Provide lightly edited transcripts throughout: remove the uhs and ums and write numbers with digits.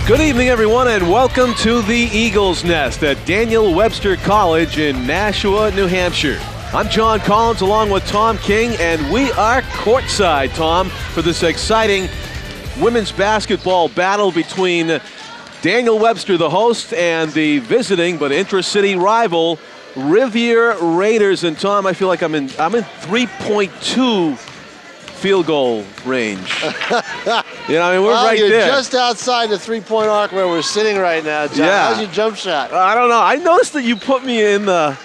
Good evening, everyone, and welcome to the Eagles Nest at Daniel Webster College in Nashua, New Hampshire. I'm John Collins along with Tom King, and we are courtside, Tom, for this exciting women's basketball battle between Daniel Webster, the host, and the visiting but intra-city rival, Rivier Raiders. And Tom, I feel like I'm in 3.2 field goal range. We're right you're there. Just outside the three-point arc where we're sitting right now, John. Yeah. How's your jump shot? I don't know. I noticed that you put me in the.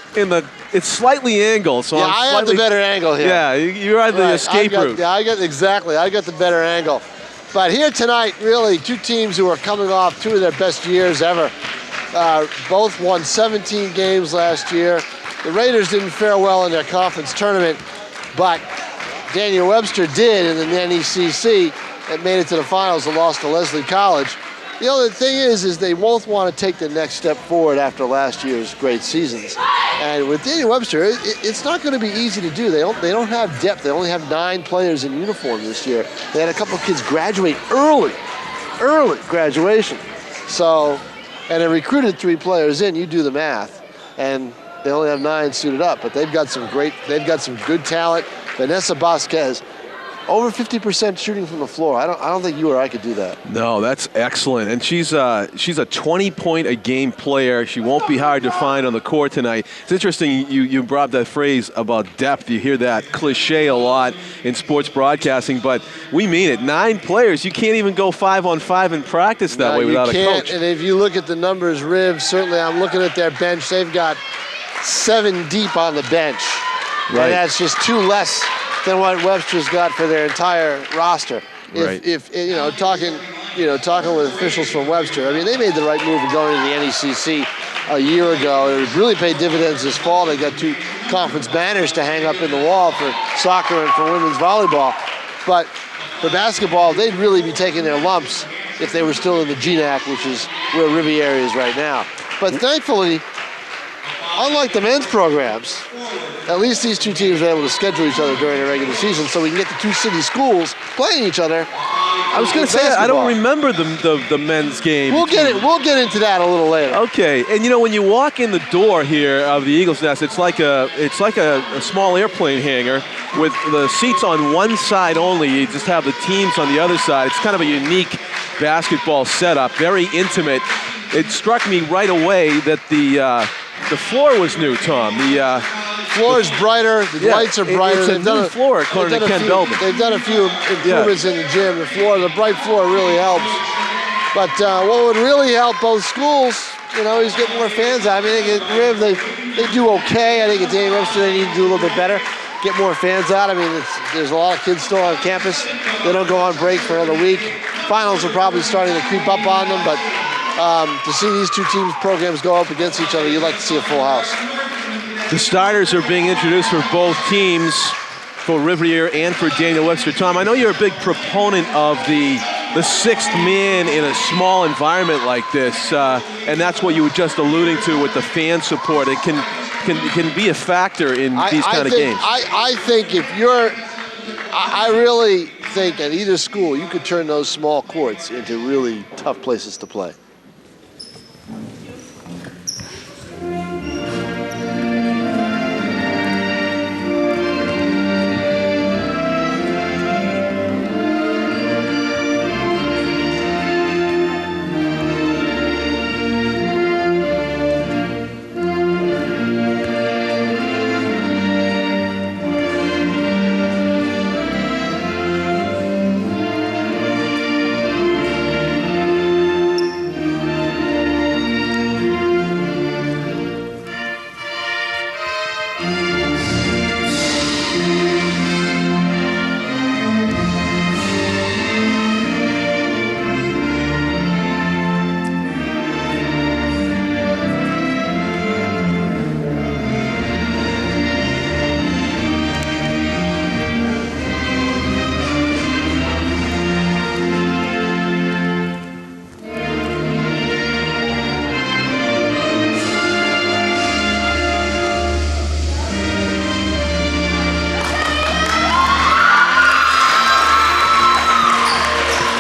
It's slightly angled, so yeah, I have the better angle here. Yeah, you're at the escape route. Yeah, I got the better angle. But here tonight, really, two teams who are coming off two of their best years ever. Both won 17 games last year. The Raiders didn't fare well in their conference tournament, but Daniel Webster did in the NECC and made it to the finals and lost to Leslie College. The other thing is they both want to take the next step forward after last year's great seasons. And with Daniel Webster, it's not going to be easy to do. They don't have depth. They only have 9 players in uniform this year. They had a couple of kids graduate early graduation. So, and they recruited 3 players in. You do the math, and they only have 9 suited up. But they've got some good talent. Vanessa Vasquez, over 50% shooting from the floor. I don't think you or I could do that. No, that's excellent. And she's a 20-point-a-game player. She won't be hard to find on the court tonight. It's interesting you brought up that phrase about depth. You hear that cliche a lot in sports broadcasting, but we mean it. 9 players. You can't even go 5-on-5 in practice that way without a coach. And if you look at the numbers, Riv, certainly I'm looking at their bench. They've got 7 deep on the bench. Right. And that's just 2 less than what Webster's got for their entire roster. If talking with officials from Webster, I mean, they made the right move of going to the NECC a year ago. It really paid dividends this fall. They got 2 conference banners to hang up in the wall for soccer and for women's volleyball. But for basketball, they'd really be taking their lumps if they were still in the GNAC, which is where Rivier is right now. But thankfully, unlike the men's programs, at least these 2 teams are able to schedule each other during the regular season so we can get the 2 city schools playing each other. I was going to say, I don't remember the men's game. We'll get into that a little later. Okay, and when you walk in the door here of the Eagles Nest, it's like a small airplane hangar with the seats on one side only. You just have the teams on the other side. It's kind of a unique basketball setup, very intimate. It struck me right away that the floor was new, Tom. The floor is brighter. The lights are brighter. It's a new floor, according to Ken Belvin. They've done a few improvements in the gym. The bright floor really helps. But what would really help both schools, is getting more fans out. I mean, Riv, they do okay. I think at Daniel Webster they need to do a little bit better. Get more fans out. I mean, there's a lot of kids still on campus. They don't go on break for another week. Finals are probably starting to creep up on them, but to see these 2 teams' programs go up against each other, you'd like to see a full house. The starters are being introduced for both teams, for Rivier and for Daniel Webster. Tom, I know you're a big proponent of the 6th man in a small environment like this, and that's what you were just alluding to with the fan support. It can be a factor in these kind of games. I think I really think at either school you could turn those small courts into really tough places to play.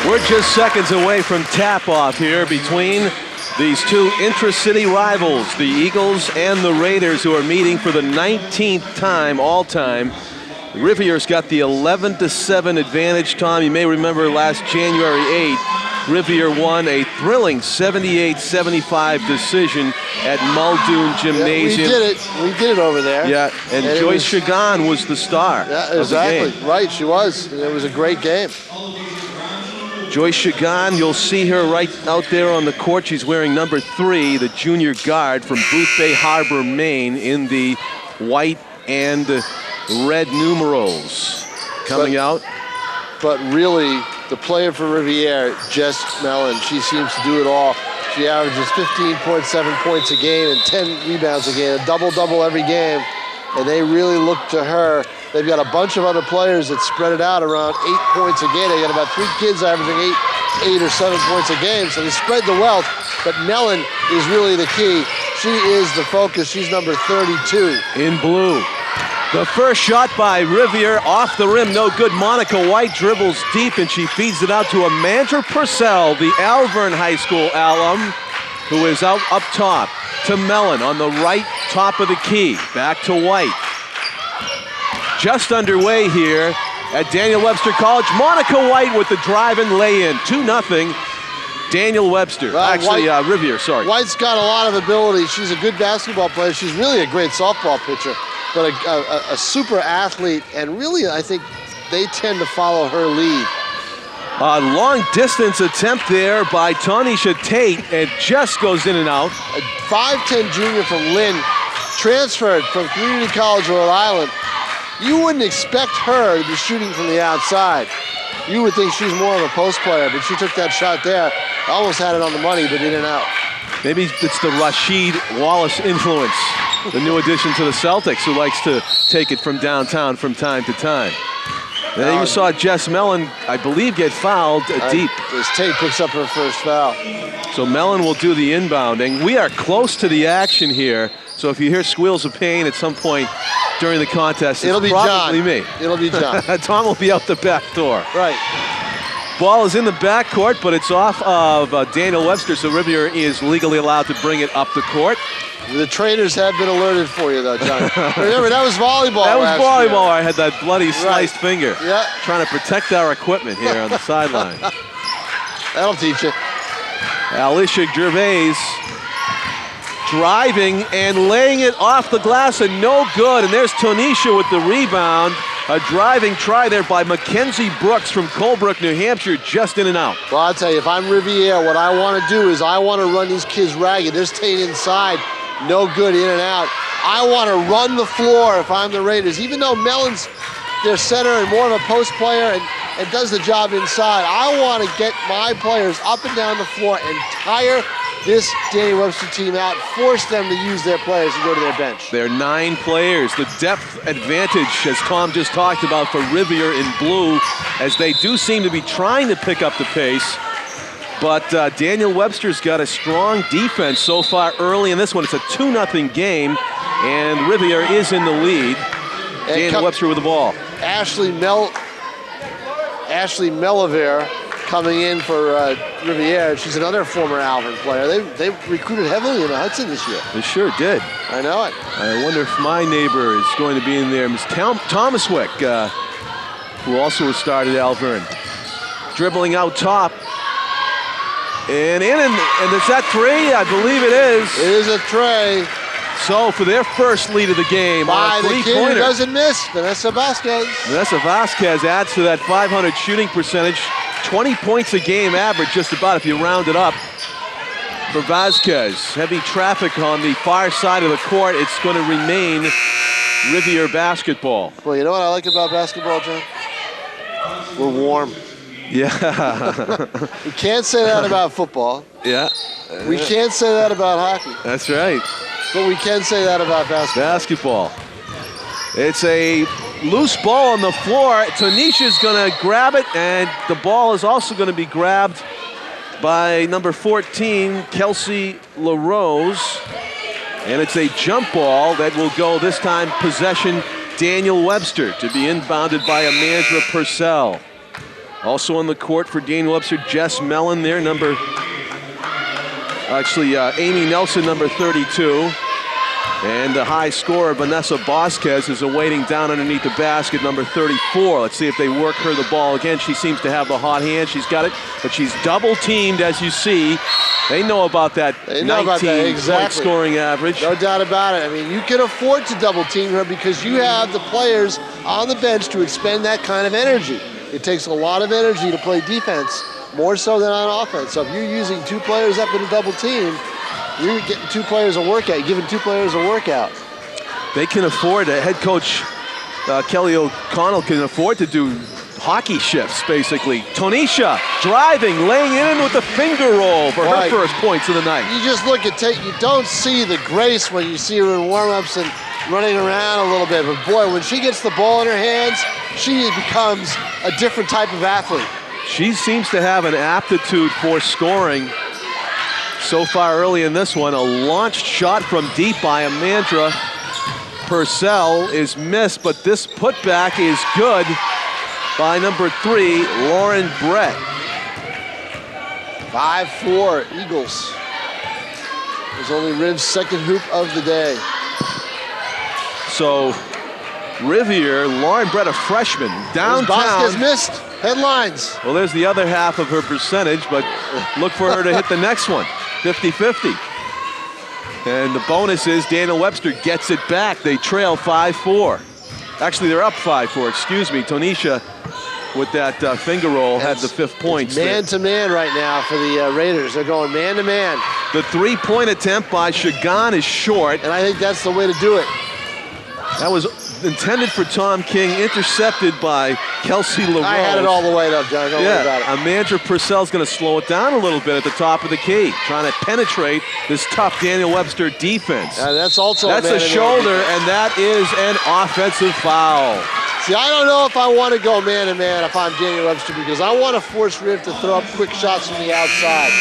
We're just seconds away from tap-off here between these two intra-city rivals, the Eagles and the Raiders, who are meeting for the 19th time all-time. Rivier's got the 11-7 advantage. Tom, you may remember last January 8th, Rivier won a thrilling 78-75 decision at Muldoon Gymnasium. Yeah, we did it over there. Yeah, and Joyce Chagan was the star. Yeah, exactly. Right, she was. And it was a great game. Joyce Chagan, you'll see her right out there on the court. She's wearing number 3, the junior guard from Boothbay Harbor, Maine, in the white and red numerals. Coming out. But really, the player for Rivier, Jess Mellon, she seems to do it all. She averages 15.7 points a game and 10 rebounds a game, a double-double every game. And they really look to her. They've got a bunch of other players that spread it out around 8 points a game. They got about 3 kids averaging 8 or 7 points a game, so they spread the wealth. But Mellon is really the key. She is the focus. She's number 32. In blue. The first shot by Rivier off the rim, no good. Monica White dribbles deep, and she feeds it out to Amanda Purcell, the Alvern High School alum, who is out up top. To Mellon on the right top of the key. Back to White. Just underway here at Daniel Webster College. Monica White with the drive and lay-in. 2-0. Daniel Webster. Actually, Rivier, sorry. White's got a lot of ability. She's a good basketball player. She's really a great softball pitcher, but a super athlete. And really, I think they tend to follow her lead. A long distance attempt there by Tanisha Tate. It just goes in and out. A 5'10" junior from Lynn, transferred from Community College, Rhode Island. You wouldn't expect her to be shooting from the outside. You would think she's more of a post player, but she took that shot there. Almost had it on the money, but in and out. Maybe it's the Rasheed Wallace influence, the new addition to the Celtics, who likes to take it from downtown from time to time. Then you saw Jess Mellon, I believe, get fouled deep. As Tate picks up her first foul. So Mellon will do the inbounding. We are close to the action here. So if you hear squeals of pain at some point during the contest, it'll be probably John. me. It'll be John. Tom will be out the back door. Right. Ball is in the backcourt, but it's off of Daniel Webster, so Rivier is legally allowed to bring it up the court. The trainers have been alerted for you, though, John. Remember, that was volleyball. That was volleyball. Year. I had that bloody sliced finger. Yeah. Trying to protect our equipment here on the sideline. That'll teach you. Alicia Gervais driving and laying it off the glass and no good. And there's Tanisha with the rebound. A driving try there by Mackenzie Brooks from Colebrook, New Hampshire, just in and out. Well, I'll tell you, if I'm Rivier, what I want to do is I want to run these kids ragged. They're staying inside. No good, in and out. I want to run the floor if I'm the Raiders. Even though Mellon's their center and more of a post player and does the job inside, I want to get my players up and down the floor and tire this Daniel Webster team out, force them to use their players and go to their bench. They're 9 players. The depth advantage, as Tom just talked about, for Rivier in blue, as they do seem to be trying to pick up the pace. But Daniel Webster's got a strong defense so far early in this one. It's a 2-0 game, and Rivier is in the lead. And Daniel Webster with the ball. Ashley Meliver coming in for Rivier. She's another former Alvern player. They recruited heavily in the Hudson this year. They sure did. I know it. I wonder if my neighbor is going to be in there. Ms. Thomaswick, who also has started Alvern. Dribbling out top. And in, and is that 3? I believe it is. It is a tray. So for their first lead of the game, by on a the kid three-pointer. who doesn't miss, Vanessa Vasquez. Vanessa Vasquez adds to that 500 shooting percentage. 20 points a game average, just about, if you round it up. For Vasquez, heavy traffic on the far side of the court. It's going to remain Rivier basketball. Well, you know what I like about basketball, John? We're warm. Yeah. We can't say that about football. Yeah. We can't say that about hockey. That's right. But we can say that about basketball. It's a loose ball on the floor. Tanisha's going to grab it, and the ball is also going to be grabbed by number 14, Kelsey LaRose. And it's a jump ball that will go, this time, possession Daniel Webster, to be inbounded by Amanda Purcell. Also on the court for Daniel Webster, Jess Mellon there, Amy Nelson, number 32. And the high scorer, Vanessa Vasquez, is awaiting down underneath the basket, number 34. Let's see if they work her the ball again. She seems to have the hot hand. She's got it, but she's double teamed, as you see. They know about that 19-point scoring average. No doubt about it. I mean, you can afford to double team her because you have the players on the bench to expend that kind of energy. It takes a lot of energy to play defense, more so than on offense. So if you're using 2 players up in a double team, you're getting 2 players a workout. You're giving 2 players a workout. They can afford it. Head coach Kelly O'Connell can afford to do hockey shifts, basically. Tonisha driving, laying in with a finger roll for her first points of the night. You just look at Tate. You don't see the grace when you see her in warm-ups and running around a little bit. But boy, when she gets the ball in her hands, she becomes a different type of athlete. She seems to have an aptitude for scoring. So far early in this one, a launched shot from deep by Amandra Purcell is missed, but this putback is good by number 3, Lauren Brett. 5-4 Eagles. It was only Riv's second hoop of the day. So Rivier, Lauren Brett, a freshman, downtown. Vasquez missed. Headlines. Well, there's the other half of her percentage, but look for her to hit the next one. 50-50. And the bonus is Daniel Webster gets it back. They trail 5-4. Actually, they're up 5-4, excuse me. Tonisha, with that finger roll, had the 5th point. Man-to-man right now for the Raiders. They're going man-to-man. The 3-point attempt by Shagan is short. And I think that's the way to do it. That was intended for Tom King, intercepted by Kelsey LaRose. I had it all the way up, John. Don't worry about it. Amandra Purcell's going to slow it down a little bit at the top of the key, trying to penetrate this tough Daniel Webster defense. That's also a shoulder, and that is an offensive foul. See, I don't know if I want to go man-to-man if I'm Daniel Webster, because I want to force Riv to throw up quick shots from the outside.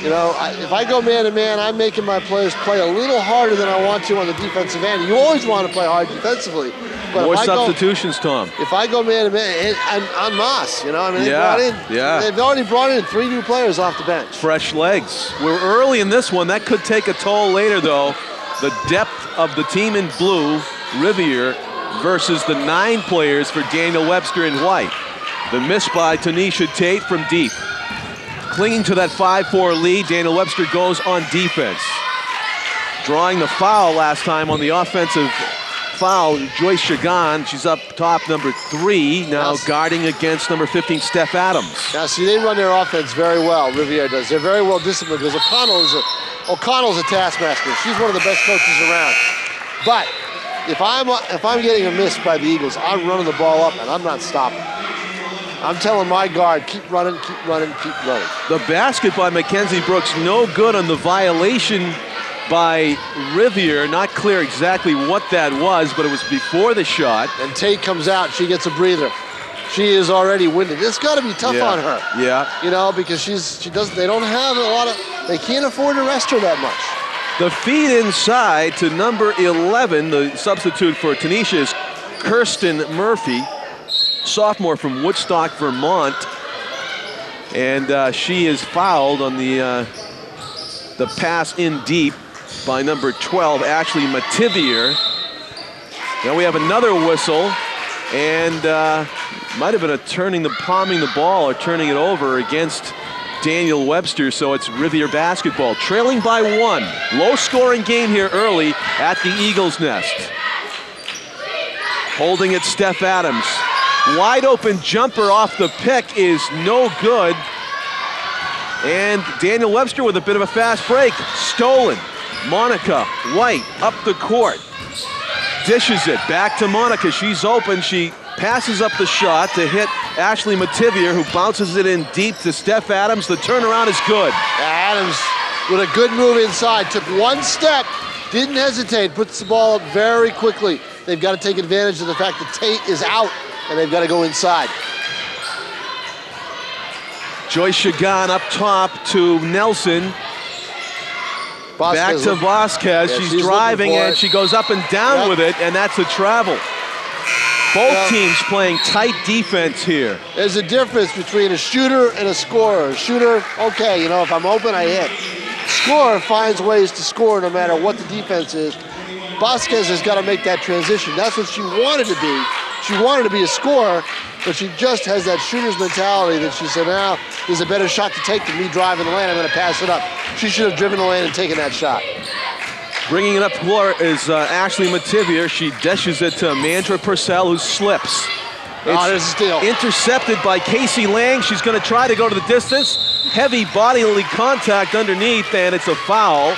You know, if I go man-to-man, I'm making my players play a little harder than I want to on the defensive end. You always want to play hard defensively. But more substitutions, Tom. If I go man-to-man, en masse, you know, I mean, they've already brought in 3 new players off the bench. Fresh legs. We're early in this one. That could take a toll later, though. The depth of the team in blue, Rivier, versus the 9 players for Daniel Webster in white. The miss by Tanisha Tate from deep. Clinging to that 5-4 lead, Daniel Webster goes on defense. Drawing the foul last time on the offensive foul, Joyce Shagan. She's up top, number 3, now guarding against number 15, Steph Adams. Now, see, they run their offense very well, Rivier does. They're very well disciplined because O'Connell's a taskmaster. She's one of the best coaches around. But if I'm getting a miss by the Eagles, I'm running the ball up and I'm not stopping. I'm telling my guard, keep running, keep running, keep running. The basket by Mackenzie Brooks, no good on the violation by Rivier. Not clear exactly what that was, but it was before the shot. And Tate comes out, she gets a breather. She is already winded. It's got to be tough on her. Yeah. You know, because they don't have a lot of, they can't afford to rest her that much. The feed inside to number 11, the substitute for Tanisha, is Kirsten Murphy, sophomore from Woodstock, Vermont. And she is fouled on the pass in deep by number 12, Ashley Mativier. Now we have another whistle, and might have been palming the ball or turning it over against Daniel Webster, so it's Rivier basketball. Trailing by 1. Low-scoring game here early at the Eagles' Nest. Holding it, Steph Adams. Wide open jumper off the pick is no good. And Daniel Webster with a bit of a fast break. Stolen. Monica White up the court. Dishes it back to Monica. She's open. She passes up the shot to hit Ashley Mativier, who bounces it in deep to Steph Adams. The turnaround is good. Adams with a good move inside. Took one step, didn't hesitate, puts the ball up very quickly. They've got to take advantage of the fact that Tate is out, and they've got to go inside. Joyce Shagan up top to Nelson. Back to Vasquez. Yeah, she's driving, and she goes up and down with it, and that's a travel. Both teams playing tight defense here. There's a difference between a shooter and a scorer. A shooter, okay, you know, if I'm open, I hit. Scorer finds ways to score no matter what the defense is. Vasquez has got to make that transition. That's what she wanted to be. She wanted to be a scorer, but she just has that shooter's mentality that she said, now there's a better shot to take than me driving the lane. I'm going to pass it up. She should have driven the lane and taken that shot. Bringing it up floor is Ashley Mativier. She dishes it to Mandra Purcell, who slips. There's a steal. Intercepted by Casey Lang. She's going to try to go to the distance. Heavy bodily contact underneath, and it's a foul.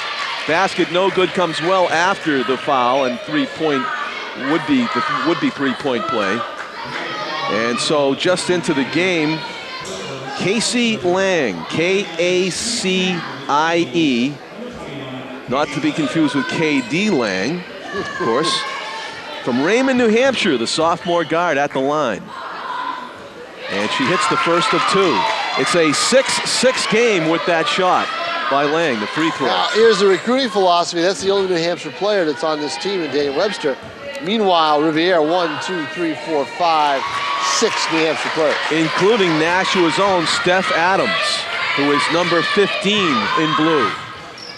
Basket no good, comes well after the foul, and three-point would be three-point play. And so just into the game, Casey Lang, K-A-C-I-E, not to be confused with K.D. Lang, of course. From Raymond, New Hampshire, the sophomore guard at the line. And she hits the first of two. It's a 6-6 game with that shot by Lang, the free throw. Now, here's the recruiting philosophy. That's the only New Hampshire player that's on this team in Daniel Webster. Meanwhile, Rivier, 1, 2, 3, 4, 5, 6 New Hampshire players. Including Nashua's own Steph Adams, who is number 15 in blue.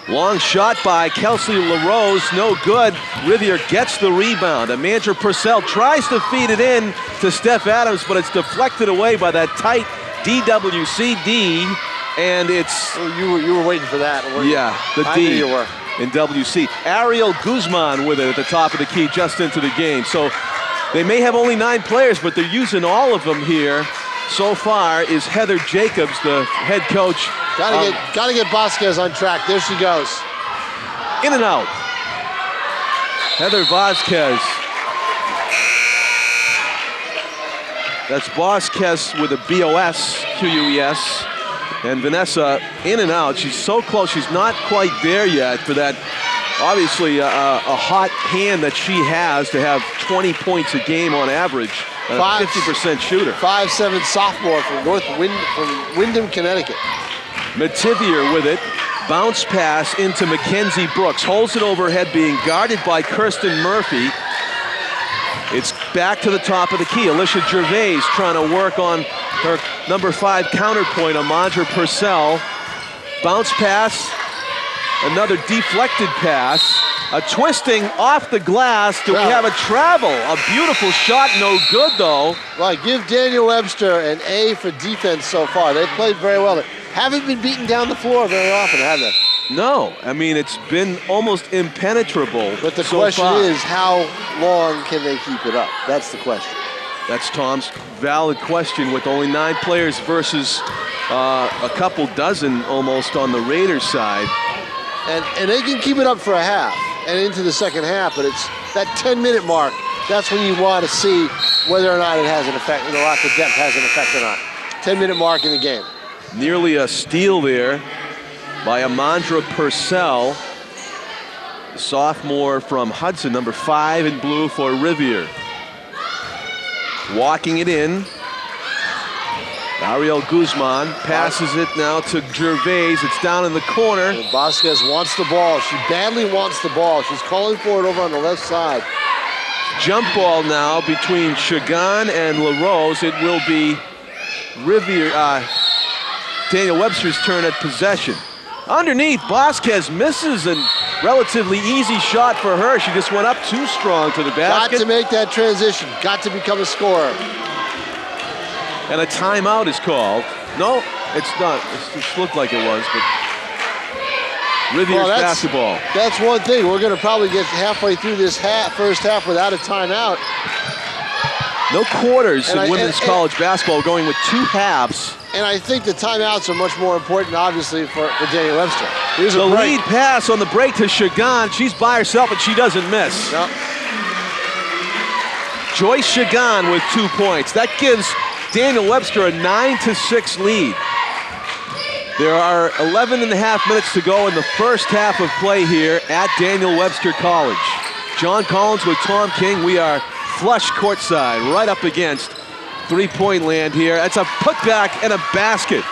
Long shot by Kelsey LaRose, no good. Rivier gets the rebound. Amandra Purcell tries to feed it in to Steph Adams, but it's deflected away by that tight DWCD, and it's... You were waiting for that. Yeah, the D. I knew you were. In WC. Ariel Guzman with it at the top of the key just into the game. So they may have only 9 players, but they're using all of them here. So far is Heather Jacobs, the head coach. Gotta get Vasquez on track. There she goes. In and out. Heather Vasquez. That's Vasquez with a B-O-S, Q-U-E-S. And Vanessa in and out. She's so close. She's not quite there yet for that, obviously, a hot hand that she has to have 20 points a game on average. A 50% shooter. 5'7" sophomore from Windham, Connecticut. Mativier with it. Bounce pass into Mackenzie Brooks. Holds it overhead, being guarded by Kirsten Murphy. It's back to the top of the key. Alicia Gervais trying to work on her number 5 counterpoint, Amandra Purcell. Bounce pass. Another deflected pass. A twisting off the glass. Do we have a travel? A beautiful shot, no good though. Well, give Daniel Webster an A for defense so far. They've played very well. They haven't been beaten down the floor very often, have they? No, I mean, it's been almost impenetrable. But the question is, how long can they keep it up? That's the question. That's Tom's valid question, with only 9 players versus a couple dozen almost on the Raiders side. And they can keep it up for a half and into the second half, but it's that 10-minute mark. That's when you want to see whether or not it has an effect, the lack of depth has an effect or not. 10-minute mark in the game. Nearly a steal there by Amandra Purcell, the sophomore from Hudson, number 5 in blue for Rivier. Walking it in. Ariel Guzman passes it now to Gervais. It's down in the corner. And Vasquez wants the ball. She badly wants the ball. She's calling for it over on the left side. Jump ball now between Chagan and LaRose. It will be Rivier, Daniel Webster's turn at possession. Underneath, Vasquez misses, and relatively easy shot for her. She just went up too strong to the basket. Got to make that transition. Got to become a scorer. And a timeout is called. No, it's not. It looked like it was, but Rivier's basketball. That's one thing. We're going to probably get halfway through this first half without a timeout. No quarters in women's college basketball, going with 2 halves. And I think the timeouts are much more important, obviously, for Daniel Webster. Here's the lead pass on the break to Chagan. She's by herself, and she doesn't miss. No. Joyce Chagan with 2 points. That gives Daniel Webster a 9-6 lead. There are 11 and a half minutes to go in the first half of play here at Daniel Webster College. John Collins with Tom King. We are flush courtside, right up against three-point land here. That's a putback and a basket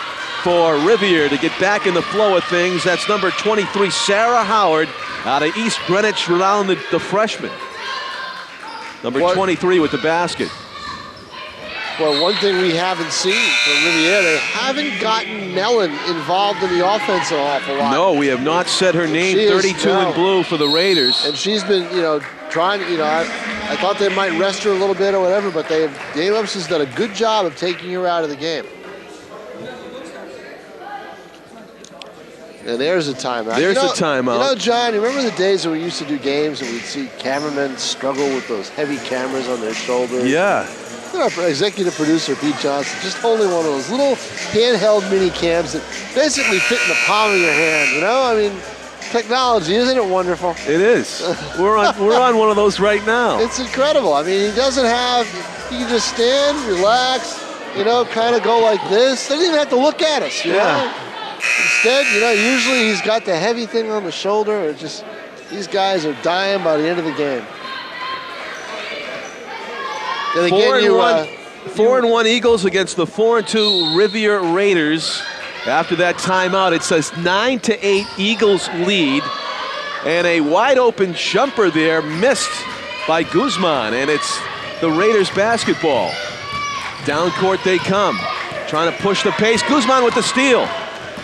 for Rivier to get back in the flow of things. That's number 23, Sarah Howard, out of East Greenwich, Rhode Island, the freshman. Number 23 with the basket. Well, one thing we haven't seen from Rivier, they haven't gotten Mellon involved in the offense an awful lot. No, we have not said her name. 32 in blue for the Raiders. And she's been, trying, I thought they might rest her a little bit or whatever, but Daniel Webster's done a good job of taking her out of the game. And there's a timeout. There's a timeout. John, you remember the days when we used to do games and we'd see cameramen struggle with those heavy cameras on their shoulders? Yeah. Our executive producer, Pete Johnson, just holding one of those little handheld mini cams that basically fit in the palm of your hand, I mean, technology, isn't it wonderful? It is. We're on one of those right now. It's incredible. I mean, he can just stand, relax, kind of go like this. Doesn't even have to look at us, you know? Instead, usually he's got the heavy thing on the shoulder. These guys are dying by the end of the game. 4-1 Eagles against the 4-2 Rivier Raiders. After that timeout, it says 9-8 Eagles lead. And a wide open jumper there missed by Guzman. And it's the Raiders basketball. Down court they come. Trying to push the pace. Guzman with the steal.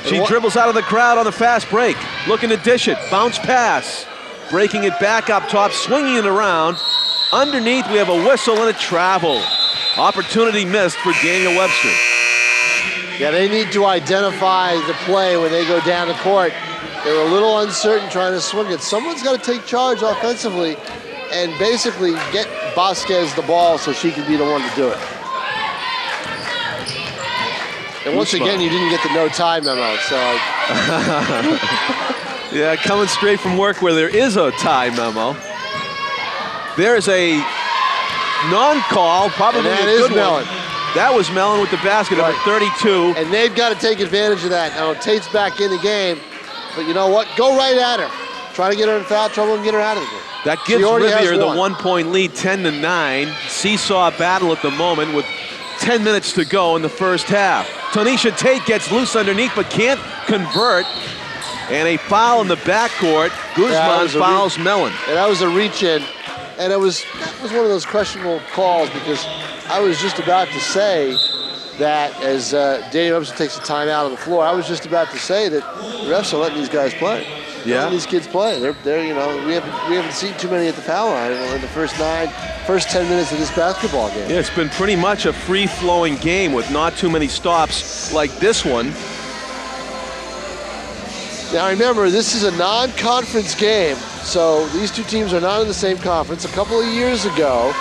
She dribbles out of the crowd on the fast break. Looking to dish it. Bounce pass. Breaking it back up top. Swinging it around. Underneath, we have a whistle and a travel. Opportunity missed for Daniel Webster. Yeah, they need to identify the play when they go down the court. They were a little uncertain trying to swing it. Someone's got to take charge offensively and basically get Vasquez the ball so she can be the one to do it. And once again, you didn't get the no tie memo, so. Yeah, coming straight from work where there is a tie memo. There's a non-call, probably a good one. That was Mellon with the basket, number 32. And they've got to take advantage of that. Now, Tate's back in the game, but you know what? Go right at her. Try to get her in foul trouble and get her out of the game. That gives Rivier the 1-point lead, 10-9. Seesaw battle at the moment with 10 minutes to go in the first half. Tanisha Tate gets loose underneath but can't convert. And a foul in the backcourt. Guzman fouls Mellon. And that was a reach-in. And that was one of those questionable calls because I was just about to say that as Daniel Webster takes a timeout on the floor, I was just about to say that the refs are letting these guys play. Yeah. Letting these kids play. They're we haven't seen too many at the foul line in the first 10 minutes of this basketball game. Yeah, it's been pretty much a free-flowing game with not too many stops like this one. Now remember, this is a non-conference game, so these two teams are not in the same conference. A couple of years ago,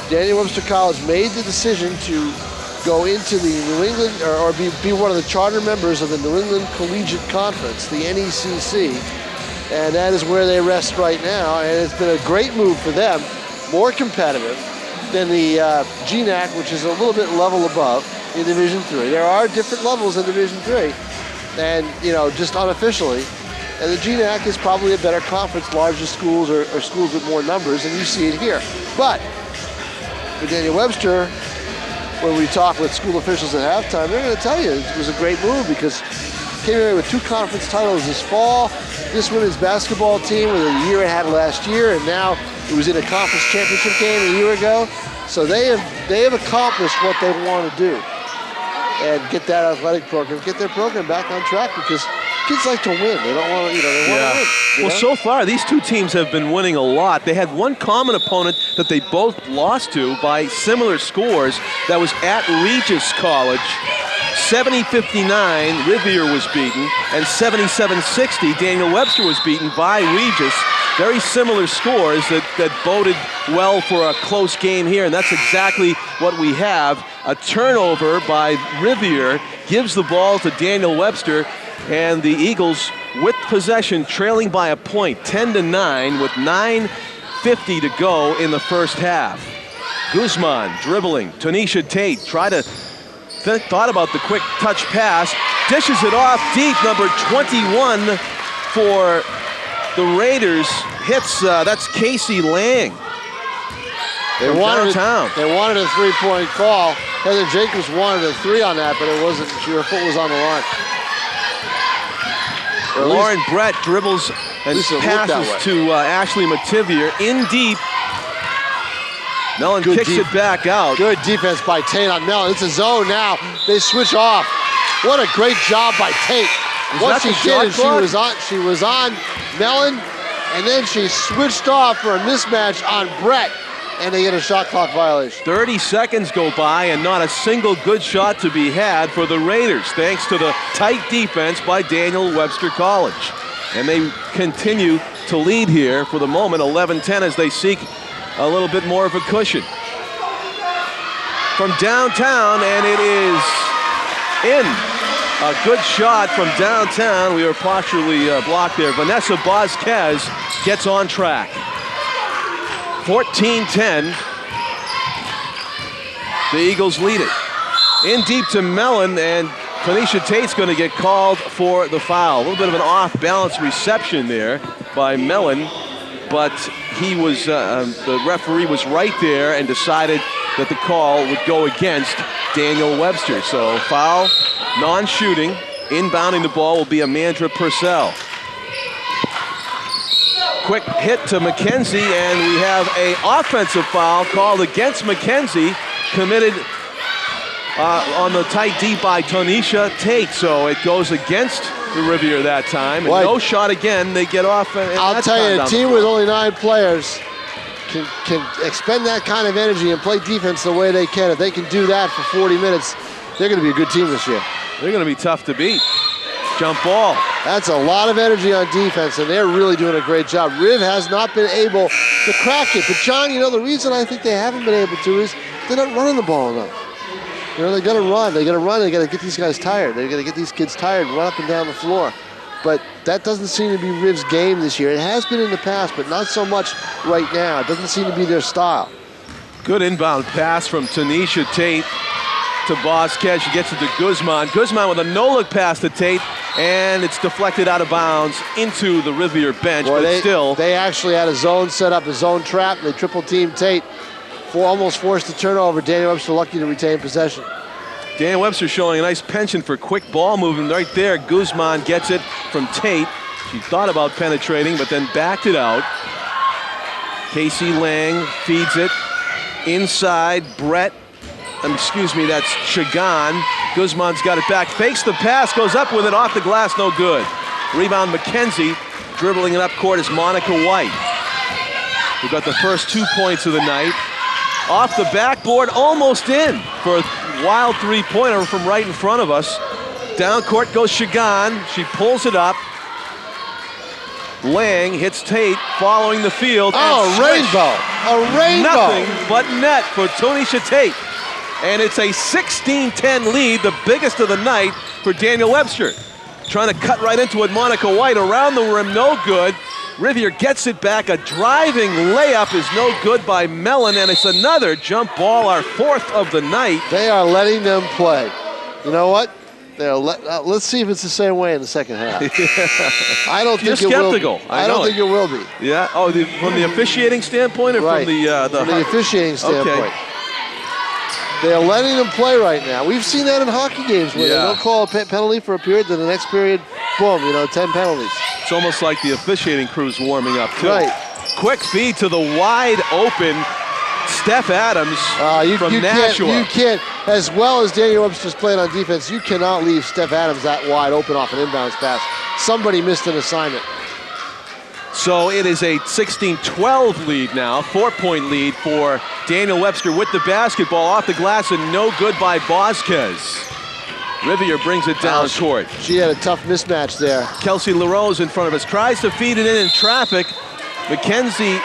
Daniel Webster College made the decision to go into the New England, or be one of the charter members of the New England Collegiate Conference, the NECC, and that is where they rest right now, and it's been a great move for them, more competitive than the GNAC, which is a little bit level above in Division III. There are different levels in Division III. And, just unofficially. And the GNAC is probably a better conference, larger schools or schools with more numbers, and you see it here. But for Daniel Webster, when we talk with school officials at halftime, they're going to tell you it was a great move because came away with 2 conference titles this fall. This women's basketball team with a year it had last year, and now it was in a conference championship game a year ago. So they have accomplished what they want to do. And get that athletic program, get their program back on track because kids like to win. They don't want to, they want to win. Well, so far, these two teams have been winning a lot. They had one common opponent that they both lost to by similar scores. That was at Regis College. 70-59, Rivier was beaten, and 77-60, Daniel Webster was beaten by Regis. Very similar scores that boded well for a close game here, and that's exactly what we have. A turnover by Rivier gives the ball to Daniel Webster, and the Eagles with possession trailing by a point, 10-9, with 9:50 to go in the first half. Guzman dribbling. Tanisha Tate thought about the quick touch pass, dishes it off deep, number 21 for the Raiders. Hits, that's Casey Lang. They wanted a 3-point call. Heather Jacobs wanted a 3 on that, but it wasn't. Her foot was on the line. Lauren Brett dribbles and passes to Ashley Mativier in deep. Mellon kicks it back out. Good defense by Tate on Mellon. It's a zone now. They switch off. What a great job by Tate. What she did is she was on Mellon, and then she switched off for a mismatch on Brett, and they get a shot clock violation. 30 seconds go by, and not a single good shot to be had for the Raiders, thanks to the tight defense by Daniel Webster College. And they continue to lead here for the moment, 11-10, as they seek a little bit more of a cushion. From downtown, and it is in. A good shot from downtown. We were partially blocked there. Vanessa Vasquez gets on track. 14-10. The Eagles lead it. In deep to Mellon, and Tanisha Tate's going to get called for the foul. A little bit of an off-balance reception there by Mellon, but he was the referee was right there and decided that the call would go against Daniel Webster. So foul, non-shooting. Inbounding the ball will be Amandra Purcell. Quick hit to McKenzie, and we have an offensive foul called against McKenzie, committed on the tight D by Tanisha Tate. So it goes against the Rivier that time. And no shot again. They get off. I'll tell you, a team with only 9 players can expend that kind of energy and play defense the way they can. If they can do that for 40 minutes, they're going to be a good team this year. They're going to be tough to beat. Jump ball. That's a lot of energy on defense, and they're really doing a great job. Riv has not been able to crack it. But, John, you know, the reason I think they haven't been able to is they're not running the ball enough. You know, they got to run. They got to run. They got to get these guys tired. They got to get these kids tired, run up and down the floor. But that doesn't seem to be Riv's game this year. It has been in the past, but not so much right now. It doesn't seem to be their style. Good inbound pass from Tanisha Tate to Vasquez. She gets it to Guzman. Guzman with a no-look pass to Tate, and it's deflected out of bounds into the Rivier bench. Boy, but still, they actually had a zone set up, a zone trap. They triple-teamed Tate. Almost forced a turnover. Daniel Webster lucky to retain possession. Dan Webster showing a nice penchant for quick ball movement right there. Guzman gets it from Tate. She thought about penetrating, but then backed it out. Casey Lang feeds it inside. Brett, excuse me, that's Chagan. Guzman's got it back, fakes the pass, goes up with it off the glass, no good. Rebound McKenzie, dribbling it up court is Monica White. We've got the first 2 points of the night. Off the backboard, almost in for a wild three-pointer from right in front of us. Down court goes Chagan. She pulls it up. Lang hits Tate, following the field. Oh, rainbow! A rainbow! Nothing but net for Tanisha Tate. And it's a 16-10 lead, the biggest of the night for Daniel Webster. Trying to cut right into it, Monica White around the rim, no good. Rivier gets it back. A driving layup is no good by Mellon, and it's another jump ball, our 4th of the night. They are letting them play. You know what? Let's see if it's the same way in the second half. I don't think it will be. I don't think it will be. Yeah. Oh, from the officiating standpoint, or right. from the officiating standpoint. Okay. They're letting them play right now. We've seen that in hockey games where they don't call a penalty for a period, then the next period, boom, 10 penalties. It's almost like the officiating crew's warming up, too. Right. Quick feed to the wide open Steph Adams from Nashua. You can't, as well as Daniel Webster's playing on defense, you cannot leave Steph Adams that wide open off an inbounds pass. Somebody missed an assignment. So it is a 16-12 lead now, 4-point lead for Daniel Webster with the basketball off the glass and no good by Vasquez. Rivier brings it down court. She had a tough mismatch there. Kelsey LaRose in front of us, tries to feed it in traffic. Mackenzie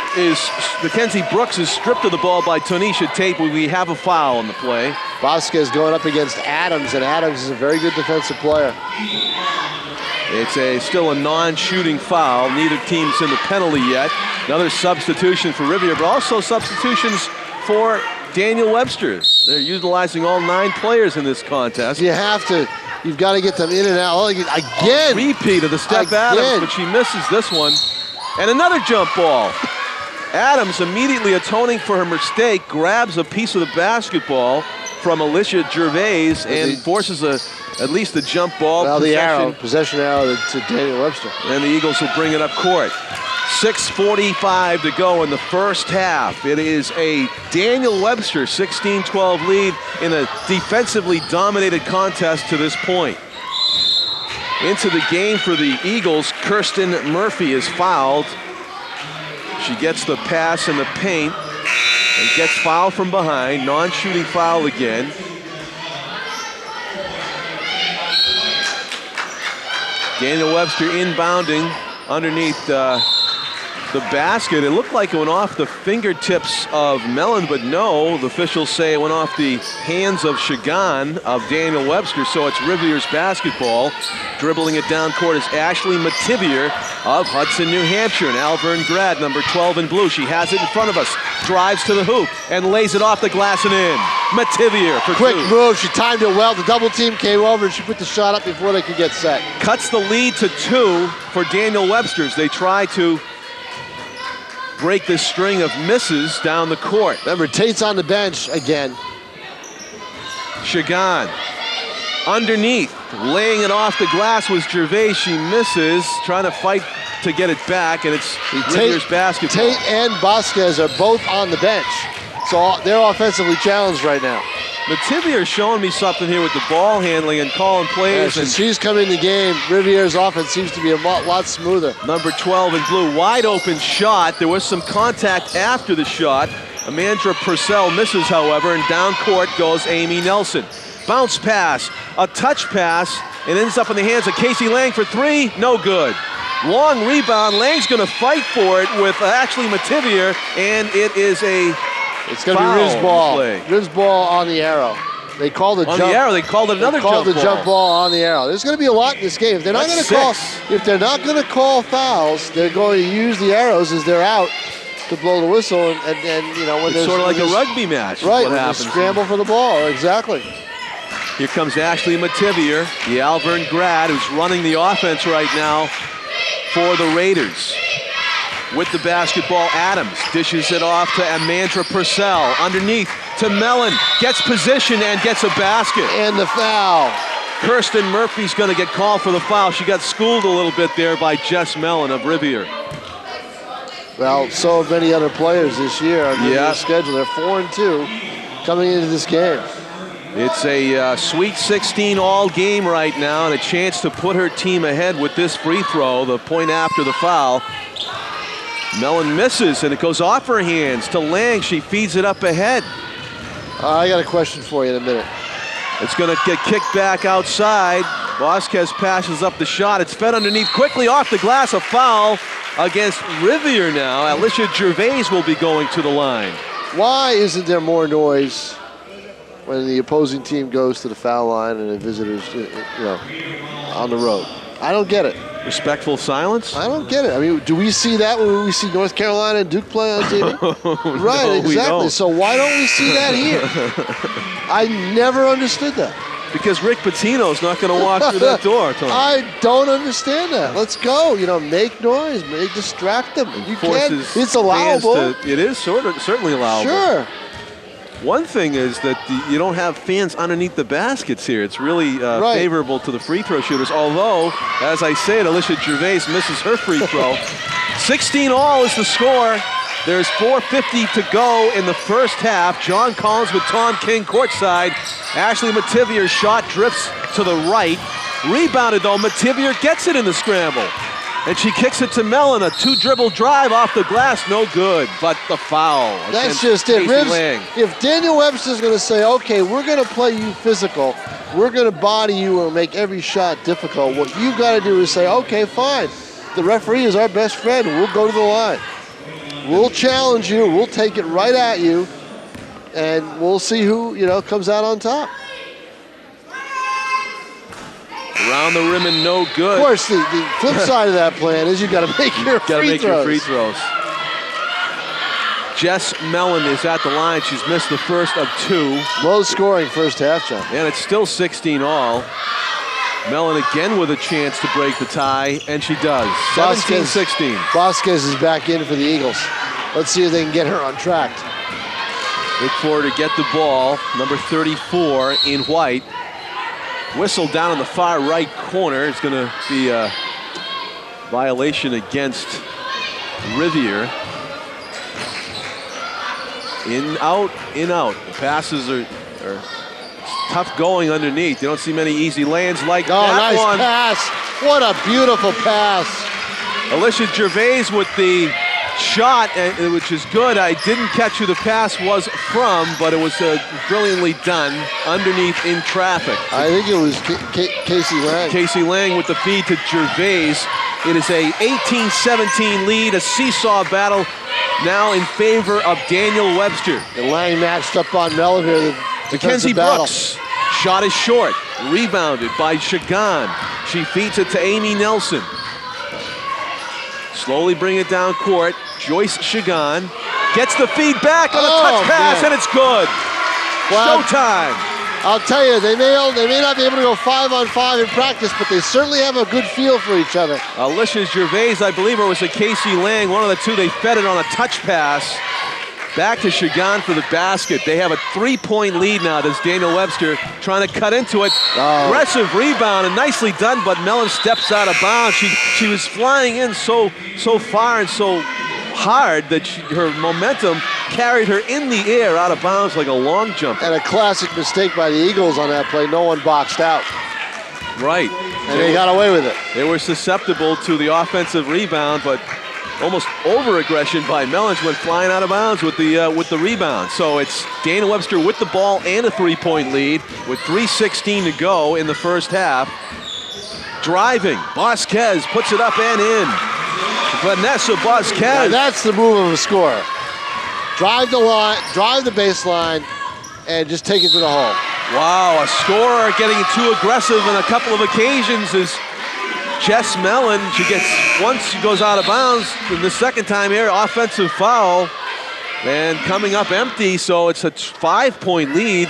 Brooks is stripped of the ball by Tanisha Tate. We have a foul on the play. Vasquez going up against Adams, and Adams is a very good defensive player. It's still a non-shooting foul. Neither team's in the penalty yet. Another substitution for Rivier, but also substitutions for Daniel Webster. They're utilizing all 9 players in this contest. You've got to get them in and out. Again! Repeat of the Steph Adams, but she misses this one. And another jump ball. Adams, immediately atoning for her mistake, grabs a piece of the basketball from Alicia Gervais and forces at least a jump ball. Well, possession arrow to Daniel Webster. And the Eagles will bring it up court. 6:45 to go in the first half. It is a Daniel Webster 16-12 lead in a defensively dominated contest to this point. Into the game for the Eagles, Kirsten Murphy is fouled. She gets the pass in the paint and gets fouled from behind. Non-shooting foul again. Daniel Webster inbounding underneath the basket. It looked like it went off the fingertips of Mellon, but no, the officials say it went off the hands of Shagan of Daniel Webster, so it's Rivier's basketball. Dribbling it down court is Ashley Mativier of Hudson, New Hampshire, and Alvern Grad, number 12 in blue. She has it in front of us, drives to the hoop, and lays it off the glass and in. Mativier for quick two. Move, she timed it well. The double team came over and she put the shot up before they could get set. Cuts the lead to 2 for Daniel Webster's. They try to break this string of misses down the court. Remember, Tate's on the bench again. Shagan underneath, laying it off the glass was Gervais. She misses, trying to fight to get it back, and it's Rivier's basketball. Tate and Vasquez are both on the bench, so they're offensively challenged right now. Mativier showing me something here with the ball handling and calling plays. And she's come in the game. Rivier's offense seems to be a lot smoother. Number 12 in blue, wide open shot. There was some contact after the shot. Amandra Purcell misses, however, and down court goes Amy Nelson. Bounce pass, a touch pass, and ends up in the hands of Casey Lang for 3, no good. Long rebound, Lang's gonna fight for it with Ashley Mativier, and it is a It's going to be Riv's ball. Riv's ball on the arrow. They called it on the arrow. They called it another jump ball. Called the jump ball on the arrow. There's going to be a lot in this game. If they're not going to call fouls, they're going to use the arrows as they're out to blow the whistle. And you know, when it's sort of like a rugby match. Right. What happens? Scramble for the ball. Exactly. Here comes Ashley Mativier, the Alvern grad, who's running the offense right now for the Raiders. With the basketball, Adams dishes it off to Amandra Purcell. Underneath to Mellon, gets position and gets a basket. And the foul. Kirsten Murphy's going to get called for the foul. She got schooled a little bit there by Jess Mellon of Rivier. Well, so have many other players this year on the schedule. They're 4-2 coming into this game. It's a Sweet 16 all game right now, and a chance to put her team ahead with this free throw, the point after the foul. Mellon misses, and it goes off her hands to Lang. She feeds it up ahead. I got a question for you in a minute. It's going to get kicked back outside. Vasquez passes up the shot. It's fed underneath quickly off the glass. A foul against Rivier now. Alicia Gervais will be going to the line. Why isn't there more noise when the opposing team goes to the foul line and the visitors, on the road? I don't get it. Respectful silence? I don't get it. I mean, do we see that when we see North Carolina and Duke play on TV? Right, no, exactly. So why don't we see that here? I never understood that. Because Rick Pitino's not going to walk through that door, Tom. I don't understand that. Let's go. Make noise. Distract them. You can. It's allowable. It is certainly allowable. Sure. One thing is that you don't have fans underneath the baskets here. It's really favorable to the free throw shooters. Although, as I said, Alicia Gervais misses her free throw. 16-all is the score. There's 4:50 to go in the first half. John Collins with Tom King courtside. Ashley Mativier's shot drifts to the right. Rebounded though, Mativier gets it in the scramble. And she kicks it to Mellon, a 2-dribble drive off the glass, no good, but the foul. That's just it. If Daniel Webster's going to say, okay, we're going to play you physical, we're going to body you and make every shot difficult, what you've got to do is say, okay, fine. The referee is our best friend. We'll go to the line. We'll challenge you. We'll take it right at you, and we'll see who comes out on top. Around the rim and no good. Of course, the flip side of that plan is you got to make your free throws. Jess Mellon is at the line. She's missed the first of 2. Low scoring first half, John. And it's still 16-all. Mellon again with a chance to break the tie, and she does. 17-16. Vasquez is back in for the Eagles. Let's see if they can get her on track. Look for her to get the ball. Number 34 in white. Whistle down in the far right corner. It's going to be a violation against Rivier. In, out, in, out. The passes are tough going underneath. You don't see many easy lands like that nice one. Pass. What a beautiful pass. Alicia Gervais with the shot, which is good. I didn't catch who the pass was from, but it was brilliantly done underneath in traffic. I think it was Casey Lang. Casey Lang with the feed to Gervais. It is a 18-17 lead, a seesaw battle now in favor of Daniel Webster. And Lang matched up on Melville. Mackenzie Brooks, shot is short, rebounded by Shagan. She feeds it to Amy Nelson. Slowly bring it down court. Joyce Shagan gets the feed back on a touch pass, man. and it's good. Well, Showtime. I'll tell you, they may not be able to go 5-on-5 in practice, but they certainly have a good feel for each other. Alicia Gervais, I believe it was a Casey Lang. One of the two, they fed it on a touch pass. Back to Shagan for the basket. They have a 3-point lead now. There's Daniel Webster trying to cut into it. Aggressive rebound and nicely done, but Mellon steps out of bounds. She was flying in so far and so hard that her momentum carried her in the air out of bounds like a long jumper. And a classic mistake by the Eagles on that play. No one boxed out. Right. And they got away with it. They were susceptible to the offensive rebound, but almost over-aggression by Mellons went flying out of bounds with the rebound. So it's Daniel Webster with the ball and a 3-point lead with 3:16 to go in the first half. Driving, Vasquez puts it up and in. Vanessa Vasquez. Now that's the move of a scorer. Drive the line, drive the baseline, and just take it to the hole. Wow, a scorer getting too aggressive on a couple of occasions is Jess Mellon. Once she goes out of bounds, and the second time here, offensive foul, and coming up empty, so it's a 5-point lead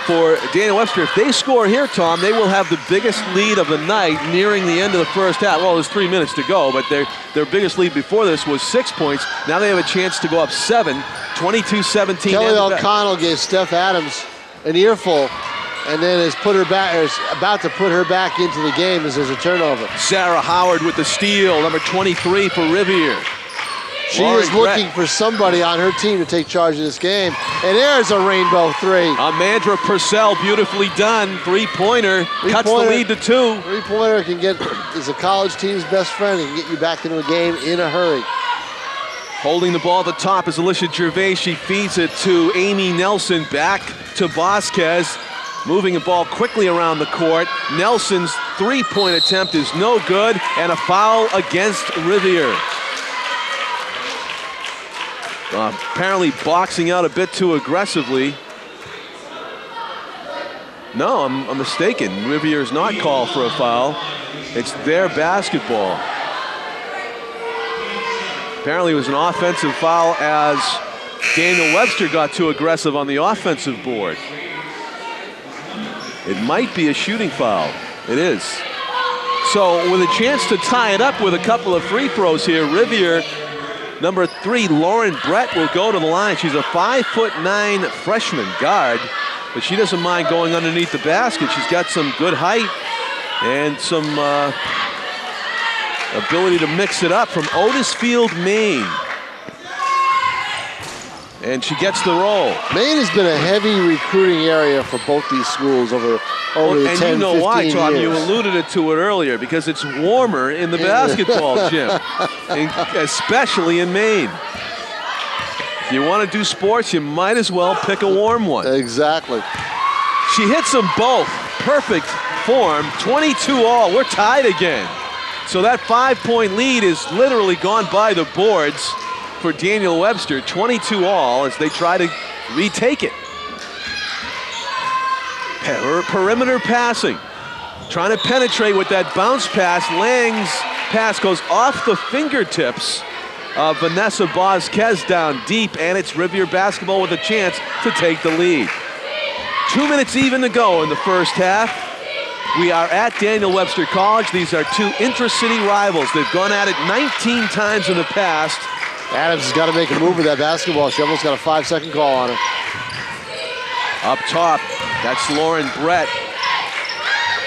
for Daniel Webster. If they score here, Tom, they will have the biggest lead of the night nearing the end of the first half. Well, there's 3 minutes to go, but their biggest lead before this was 6 points. Now they have a chance to go up 7, 22-17. Kelly O'Connell gave Steph Adams an earful, and then is about to put her back into the game as there's a turnover. Sarah Howard with the steal, number 23 for Rivier. She is looking for somebody on her team to take charge of this game. And there's a rainbow three. Amandra Purcell, beautifully done. Three-pointer, cuts the lead to 2. Three-pointer is a college team's best friend and can get you back into a game in a hurry. Holding the ball at the top is Alicia Gervais. She feeds it to Amy Nelson, back to Vasquez. Moving the ball quickly around the court. Nelson's 3-point attempt is no good, and a foul against Rivier. Apparently boxing out a bit too aggressively. No, I'm mistaken. Rivier is not called for a foul. It's their basketball. Apparently it was an offensive foul as Daniel Webster got too aggressive on the offensive board. It might be a shooting foul. It is. So with a chance to tie it up with a couple of free throws here, Rivier, number 3, Lauren Brett, will go to the line. She's a 5'9" freshman guard, but she doesn't mind going underneath the basket. She's got some good height and some ability to mix it up from Otisfield, Maine. And she gets the roll. Maine has been a heavy recruiting area for both these schools over the 10, 15 years. And you know why, Tom? You alluded to it earlier, because it's warmer in the basketball gym, especially in Maine. If you want to do sports, you might as well pick a warm one. Exactly. She hits them both. Perfect form. 22 all. We're tied again. So that 5-point lead is literally gone by the boards for Daniel Webster. 22 all as they try to retake it. Perimeter passing. Trying to penetrate with that bounce pass. Lang's pass goes off the fingertips of Vanessa Vasquez down deep, and it's Rivier basketball with a chance to take the lead. 2 minutes even to go in the first half. We are at Daniel Webster College. These are two intra-city rivals. They've gone at it 19 times in the past. Adams has got to make a move with that basketball. She almost got a 5-second call on her. Up top, that's Lauren Brett.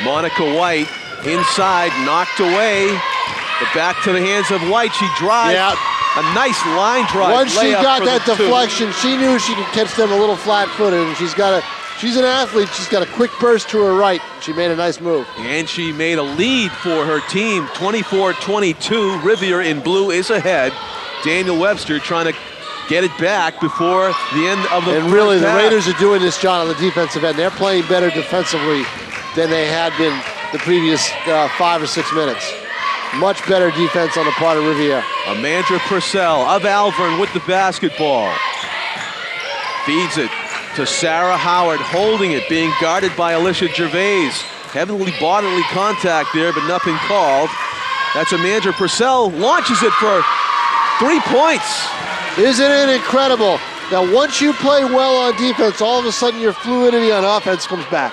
Monica White inside, knocked away. But back to the hands of White. She drives. Yeah. A nice line drive. Once she got that two. deflection, she knew she could catch them a little flat-footed, and she's an athlete. She's got a quick burst to her right. She made a nice move. And she made a lead for her team, 24-22. Rivier in blue is ahead. Daniel Webster trying to get it back before the end of the And really, the half. Raiders are doing this, John, on the defensive end. They're playing better defensively than they had been the previous 5 or 6 minutes. Much better defense on the part of Rivier. Amandra Purcell of Alvern with the basketball. Feeds it to Sarah Howard, holding it, being guarded by Alicia Gervais. Heavily bodily contact there, but nothing called. That's Amandra Purcell, launches it for 3 points. Isn't it incredible that once you play well on defense, all of a sudden your fluidity on offense comes back?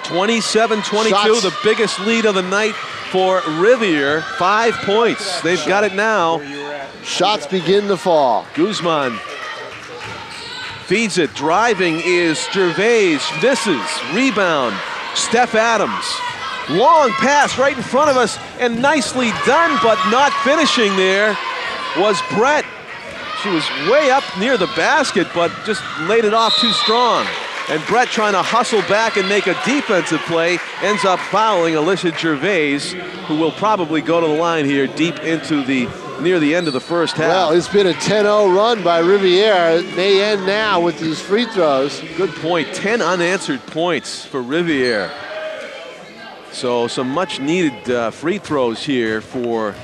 27-22, Shots. the biggest lead of the night for Rivier. 5 points. They've got it now. Shots begin to fall. Guzman feeds it. Driving is Gervais. Misses. Rebound. Steph Adams. Long pass right in front of us, and nicely done, but not finishing there was Brett. She was way up near the basket, but just laid it off too strong. And Brett, trying to hustle back and make a defensive play, ends up fouling Alicia Gervais, who will probably go to the line here deep into near the end of the first half. Well, it's been a 10-0 run by Rivier. It may end now with these free throws. Good point. 10 unanswered points for Rivier. So some much needed free throws here for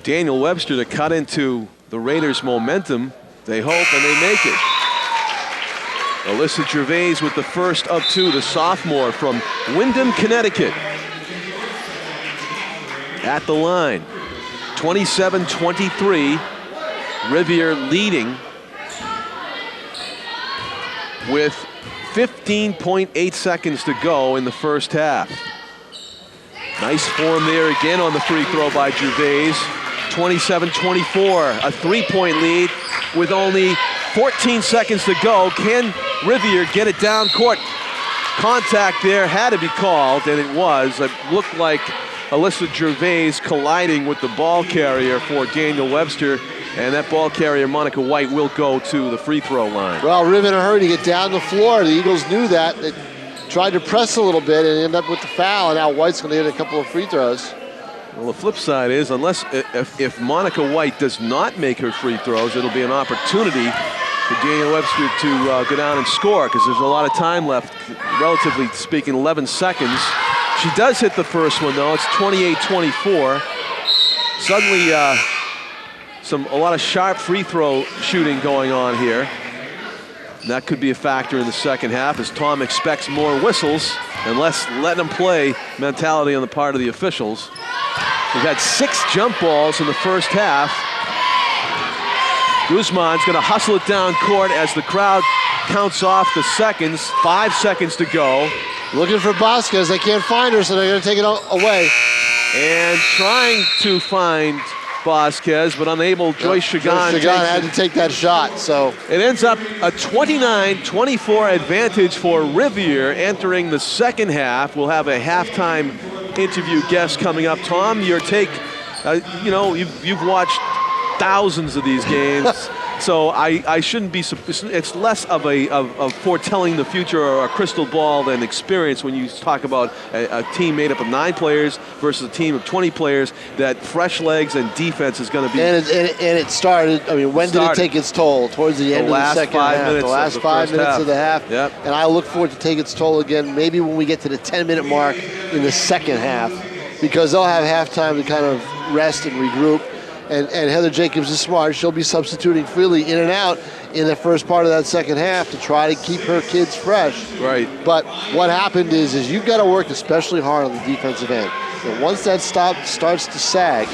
Daniel Webster to cut into the Raiders' momentum. They hope, and they make it. Alyssa Gervais with the first of 2, the sophomore from Windham, Connecticut. At the line, 27-23, Rivier leading with 15.8 seconds to go in the first half. Nice form there again on the free throw by Gervais. 27-24, a 3-point lead with only 14 seconds to go. Can Rivier get it down court? Contact there had to be called, and it was. It looked like Alyssa Gervais colliding with the ball carrier for Daniel Webster, and that ball carrier, Monica White, will go to the free throw line. Well, Rivier in a hurry to get down the floor. The Eagles knew that. They tried to press a little bit and ended up with the foul, and now White's going to hit a couple of free throws. Well, the flip side is, if Monica White does not make her free throws, it'll be an opportunity for Daniel Webster to go down and score, because there's a lot of time left, relatively speaking, 11 seconds. She does hit the first one, though. It's 28-24. Suddenly, a lot of sharp free throw shooting going on here. And that could be a factor in the second half, as Tom expects more whistles and less let them play mentality on the part of the officials. We've had 6 jump balls in the first half. Guzman's going to hustle it down court as the crowd counts off the seconds. 5 seconds to go. Looking for Vasquez. They can't find her, so they're going to take it away. And trying to find Vasquez, but unable. Joyce Chagan had to take that shot, so. It ends up a 29-24 advantage for Rivier entering the second half. We'll have a halftime interview guest coming up. Tom, your take, you've watched thousands of these games, so I shouldn't be, it's less of foretelling the future or a crystal ball than experience when you talk about a team made up of 9 players versus a team of 20 players, that fresh legs and defense is going to be. And it started, when did it take its toll? Towards the end of the second half. The last 5 minutes of the half. Yep. And I look forward to take its toll again, maybe when we get to the 10-minute mark in the second half, because they'll have halftime to kind of rest and regroup. And Heather Jacobs is smart. She'll be substituting freely in and out in the first part of that second half to try to keep her kids fresh. Right. But what happened is you've got to work especially hard on the defensive end. And once that starts to sag,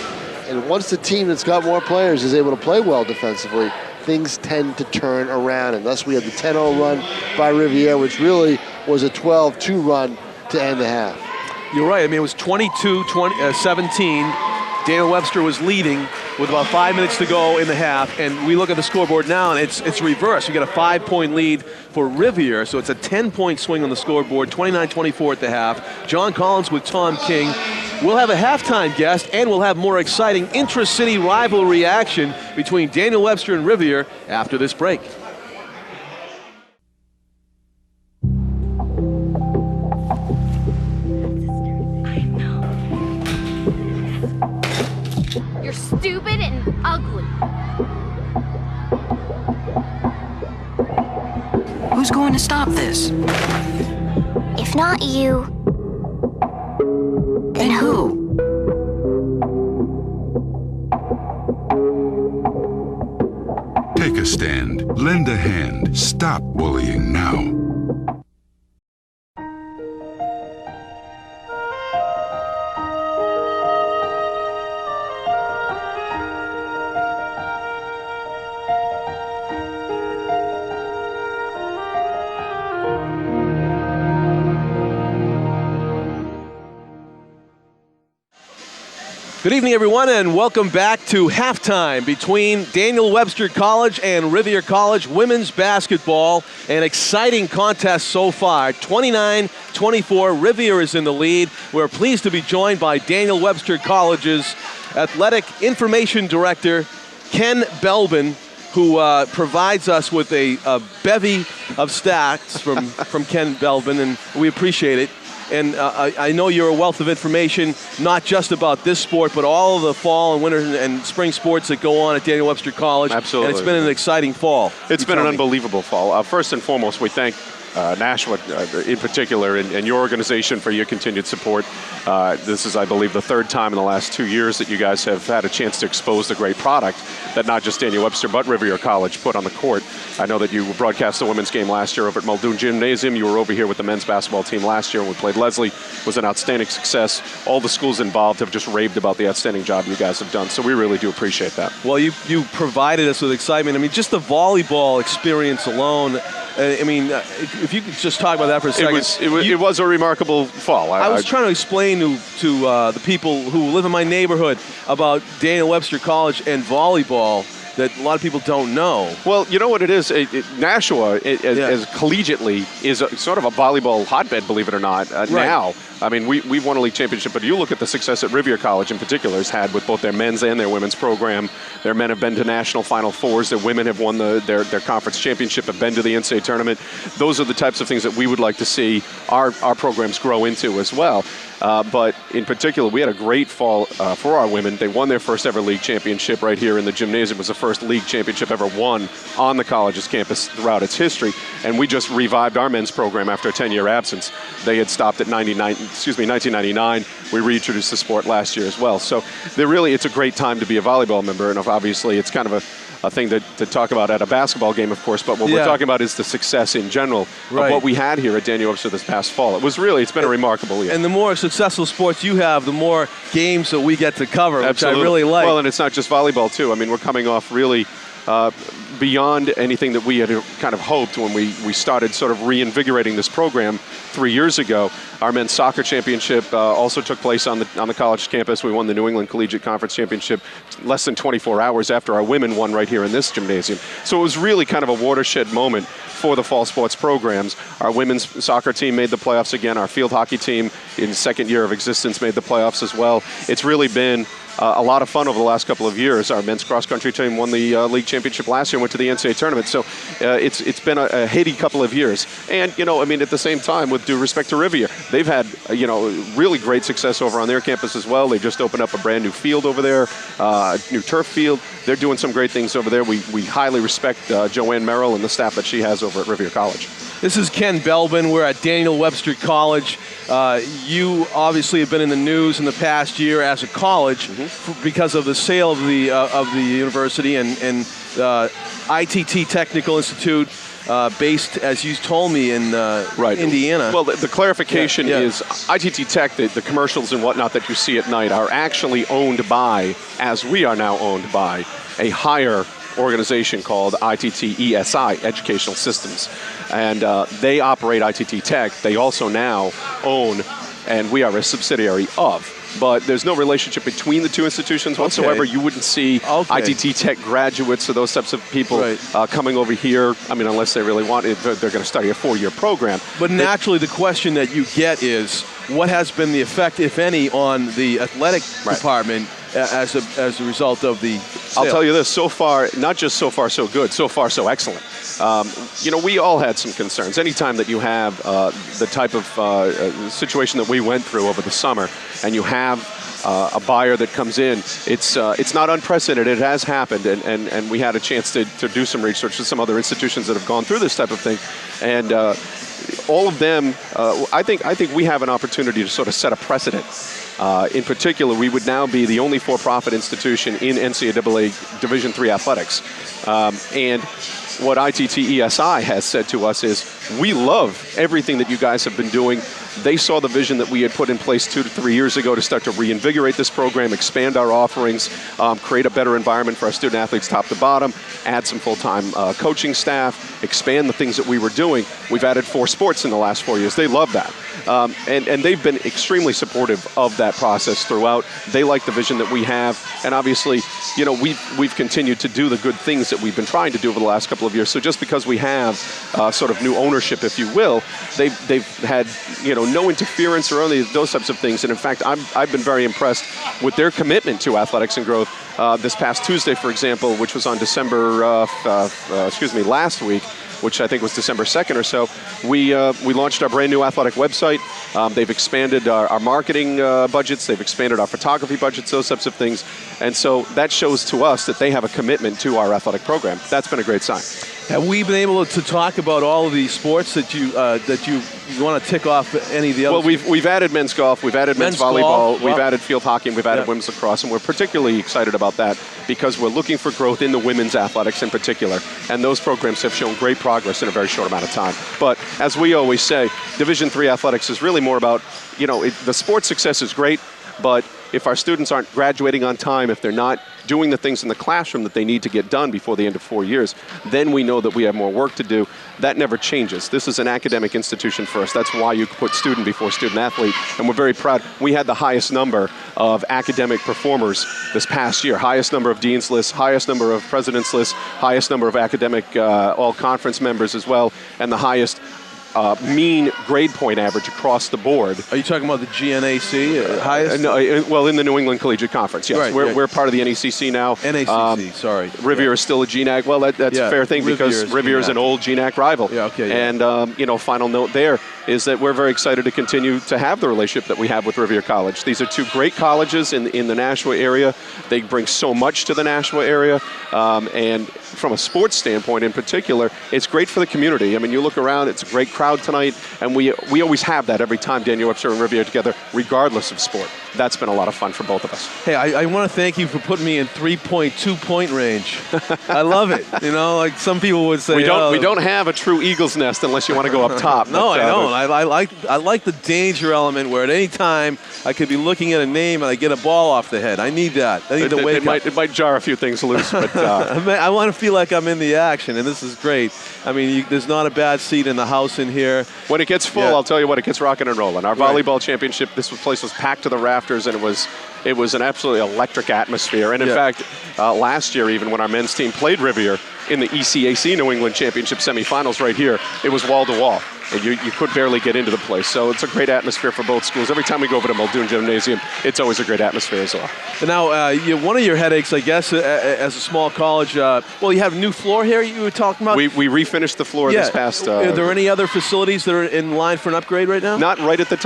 and once the team that's got more players is able to play well defensively, things tend to turn around. And thus we had the 10-0 run by Rivier, which really was a 12-2 run to end the half. You're right. I mean, it was 22-17. Daniel Webster was leading with about 5 minutes to go in the half, and we look at the scoreboard now, and it's reversed. We got a 5-point lead for Rivier, so it's a 10-point swing on the scoreboard, 29-24 at the half. John Collins with Tom King. We'll have a halftime guest, and we'll have more exciting intra-city rivalry action between Daniel Webster and Rivier after this break. You're stupid and ugly. Who's going to stop this? If not you, And who? Take a stand. Lend a hand. Stop bullying now. Good evening, everyone, and welcome back to halftime between Daniel Webster College and Rivier College women's basketball. An exciting contest so far, 29-24. Rivier is in the lead. We're pleased to be joined by Daniel Webster College's Athletic Information Director, Ken Belbin, who provides us with a bevy of stats from Ken Belbin, and we appreciate it. And I know you're a wealth of information, not just about this sport, but all of the fall and winter and spring sports that go on at Daniel Webster College. Absolutely. And it's been an exciting fall. It's been an unbelievable fall. First and foremost, we thank Nashua in particular and your organization for your continued support. This is, I believe, the third time in the last 2 years that you guys have had a chance to expose the great product that not just Daniel Webster but Rivier College put on the court. I know that you broadcast the women's game last year over at Muldoon Gymnasium. You were over here with the men's basketball team last year when we played Leslie. It was an outstanding success. All the schools involved have just raved about the outstanding job you guys have done, so we really do appreciate that. Well, you provided us with excitement. I mean, just the volleyball experience alone. I mean, if you could just talk about that for a second. It was a remarkable fall. I was trying to explain to the people who live in my neighborhood about Daniel Webster College and volleyball that a lot of people don't know. Well, you know what it is? Nashua, as collegiately, is sort of a volleyball hotbed, believe it or not, now. I mean, we've won a league championship, but you look at the success that Rivier College in particular has had with both their men's and their women's program. Their men have been to national Final Fours. Their women have won their conference championship, have been to the NCAA tournament. Those are the types of things that we would like to see our programs grow into as well. But in particular, we had a great fall for our women. They won their first ever league championship right here in the gymnasium. It was the first league championship ever won on the college's campus throughout its history. And we just revived our men's program after a 10-year absence. They had stopped at 1999. We reintroduced the sport last year as well. So it's a great time to be a volleyball member. And obviously, it's kind of a thing to talk about at a basketball game, of course, but what we're talking about is the success in general of what we had here at Daniel Webster this past fall. It's been a remarkable year. And the more successful sports you have, the more games that we get to cover, Absolutely. Which I really like. Well, and it's not just volleyball, too. I mean, we're coming off really beyond anything that we had kind of hoped when we started sort of reinvigorating this program 3 years ago. Our men's soccer championship also took place on the college campus. We won the New England Collegiate Conference Championship less than 24 hours after our women won right here in this gymnasium. So it was really kind of a watershed moment for the fall sports programs. Our women's soccer team made the playoffs again. Our field hockey team in the second year of existence made the playoffs as well. It's really been a lot of fun over the last couple of years. Our men's cross-country team won the league championship last year and went to the NCAA tournament. So it's been a heady couple of years. And, at the same time, with due respect to Rivier, they've had, really great success over on their campus as well. They just opened up a brand new field over there, new turf field. They're doing some great things over there. We highly respect Joanne Merrill and the staff that she has over at Rivier College. This is Ken Belbin. We're at Daniel Webster College. You obviously have been in the news in the past year as a college because of the sale of the university and ITT Technical Institute, based, as you told me, in Indiana. Well, the clarification is ITT Tech, the commercials and whatnot that you see at night are actually owned by, as we are now owned by, a higher organization called ITT ESI, Educational Systems. And they operate ITT Tech. They also now own, and we are a subsidiary of. But there's no relationship between the two institutions whatsoever. You wouldn't see ITT Tech graduates or those types of people coming over here. I mean, unless they really want it, they're going to study a 4-year program. But naturally, the question that you get is, what has been the effect, if any, on the athletic department as a result of the sale? I'll tell you this, so far, not just so far so good, so far so excellent. We all had some concerns. Anytime that you have the type of situation that we went through over the summer, and you have a buyer that comes in, it's not unprecedented. It has happened, and we had a chance to do some research with some other institutions that have gone through this type of thing, and all of them, I think we have an opportunity to sort of set a precedent. In particular, we would now be the only for-profit institution in NCAA Division III athletics. And what ITTESI has said to us is, we love everything that you guys have been doing. They saw the vision that we had put in place 2 to 3 years ago to start to reinvigorate this program, expand our offerings, create a better environment for our student athletes top to bottom, add some full-time coaching staff, expand the things that we were doing. We've added 4 sports in the last 4 years. They love that. And they've been extremely supportive of that process throughout. They like the vision that we have. And obviously, we've continued to do the good things that we've been trying to do over the last couple of years. So just because we have sort of new ownership, if you will, they've had, no interference or any of those types of things. And in fact, I've been very impressed with their commitment to athletics and growth. This past Tuesday, for example, which was on last week, which I think was December 2nd or so, we launched our brand new athletic website. They've expanded our marketing budgets. They've expanded our photography budgets, those types of things. And so that shows to us that they have a commitment to our athletic program. That's been a great sign. Have we been able to talk about all of the sports that you want to tick off any of the other? Well, we've added men's golf, we've added men's volleyball, we've added field hockey, and we've added women's lacrosse, and we're particularly excited about that because we're looking for growth in the women's athletics in particular, and those programs have shown great progress in a very short amount of time. But as we always say, Division III athletics is really more about, the sports success is great, but if our students aren't graduating on time, if they're not doing the things in the classroom that they need to get done before the end of 4 years, then we know that we have more work to do. That never changes. This is an academic institution for us. That's why you put student before student athlete, and we're very proud. We had the highest number of academic performers this past year, highest number of dean's lists, highest number of president's lists, highest number of academic all-conference members as well, and the highest mean grade point average across the board. Are you talking about the GNAC highest? No, well, in the New England Collegiate Conference, yes. Right, we're part of the NECC now. NACC, sorry. Rivier is still a GNAC. Well, that's a fair thing because Rivier is an old GNAC rival. Yeah, okay. Yeah. And, final note there is that we're very excited to continue to have the relationship that we have with Rivier College. These are 2 great colleges in the Nashua area. They bring so much to the Nashua area. And from a sports standpoint in particular, it's great for the community. I mean, you look around, it's a great crowd tonight, and we always have that every time Daniel Webster and Rivier together, regardless of sport. That's been a lot of fun for both of us. Hey, I want to thank you for putting me in 3.2-point range. I love it. Like some people would say, we don't have a true eagle's nest unless you want to go up top. No, I don't. I like the danger element where at any time I could be looking at a name and I get a ball off the head. I need that. I need to wake up. It might jar a few things loose, but I want to feel like I'm in the action, and this is great. I mean, there's not a bad seat in the house in here. When it gets full, I'll tell you what, it gets rocking and rolling. Our volleyball championship, this place was packed to the rafters, and it was an absolutely electric atmosphere. And in fact, last year, even when our men's team played Rivier in the ECAC New England Championship semifinals right here, it was wall to wall. And you could barely get into the place. So it's a great atmosphere for both schools. Every time we go over to Muldoon Gymnasium, it's always a great atmosphere as well. Now, one of your headaches, I guess, as a small college, you have a new floor here you were talking about? We refinished the floor this past... Are there any other facilities that are in line for an upgrade right now? Not right at the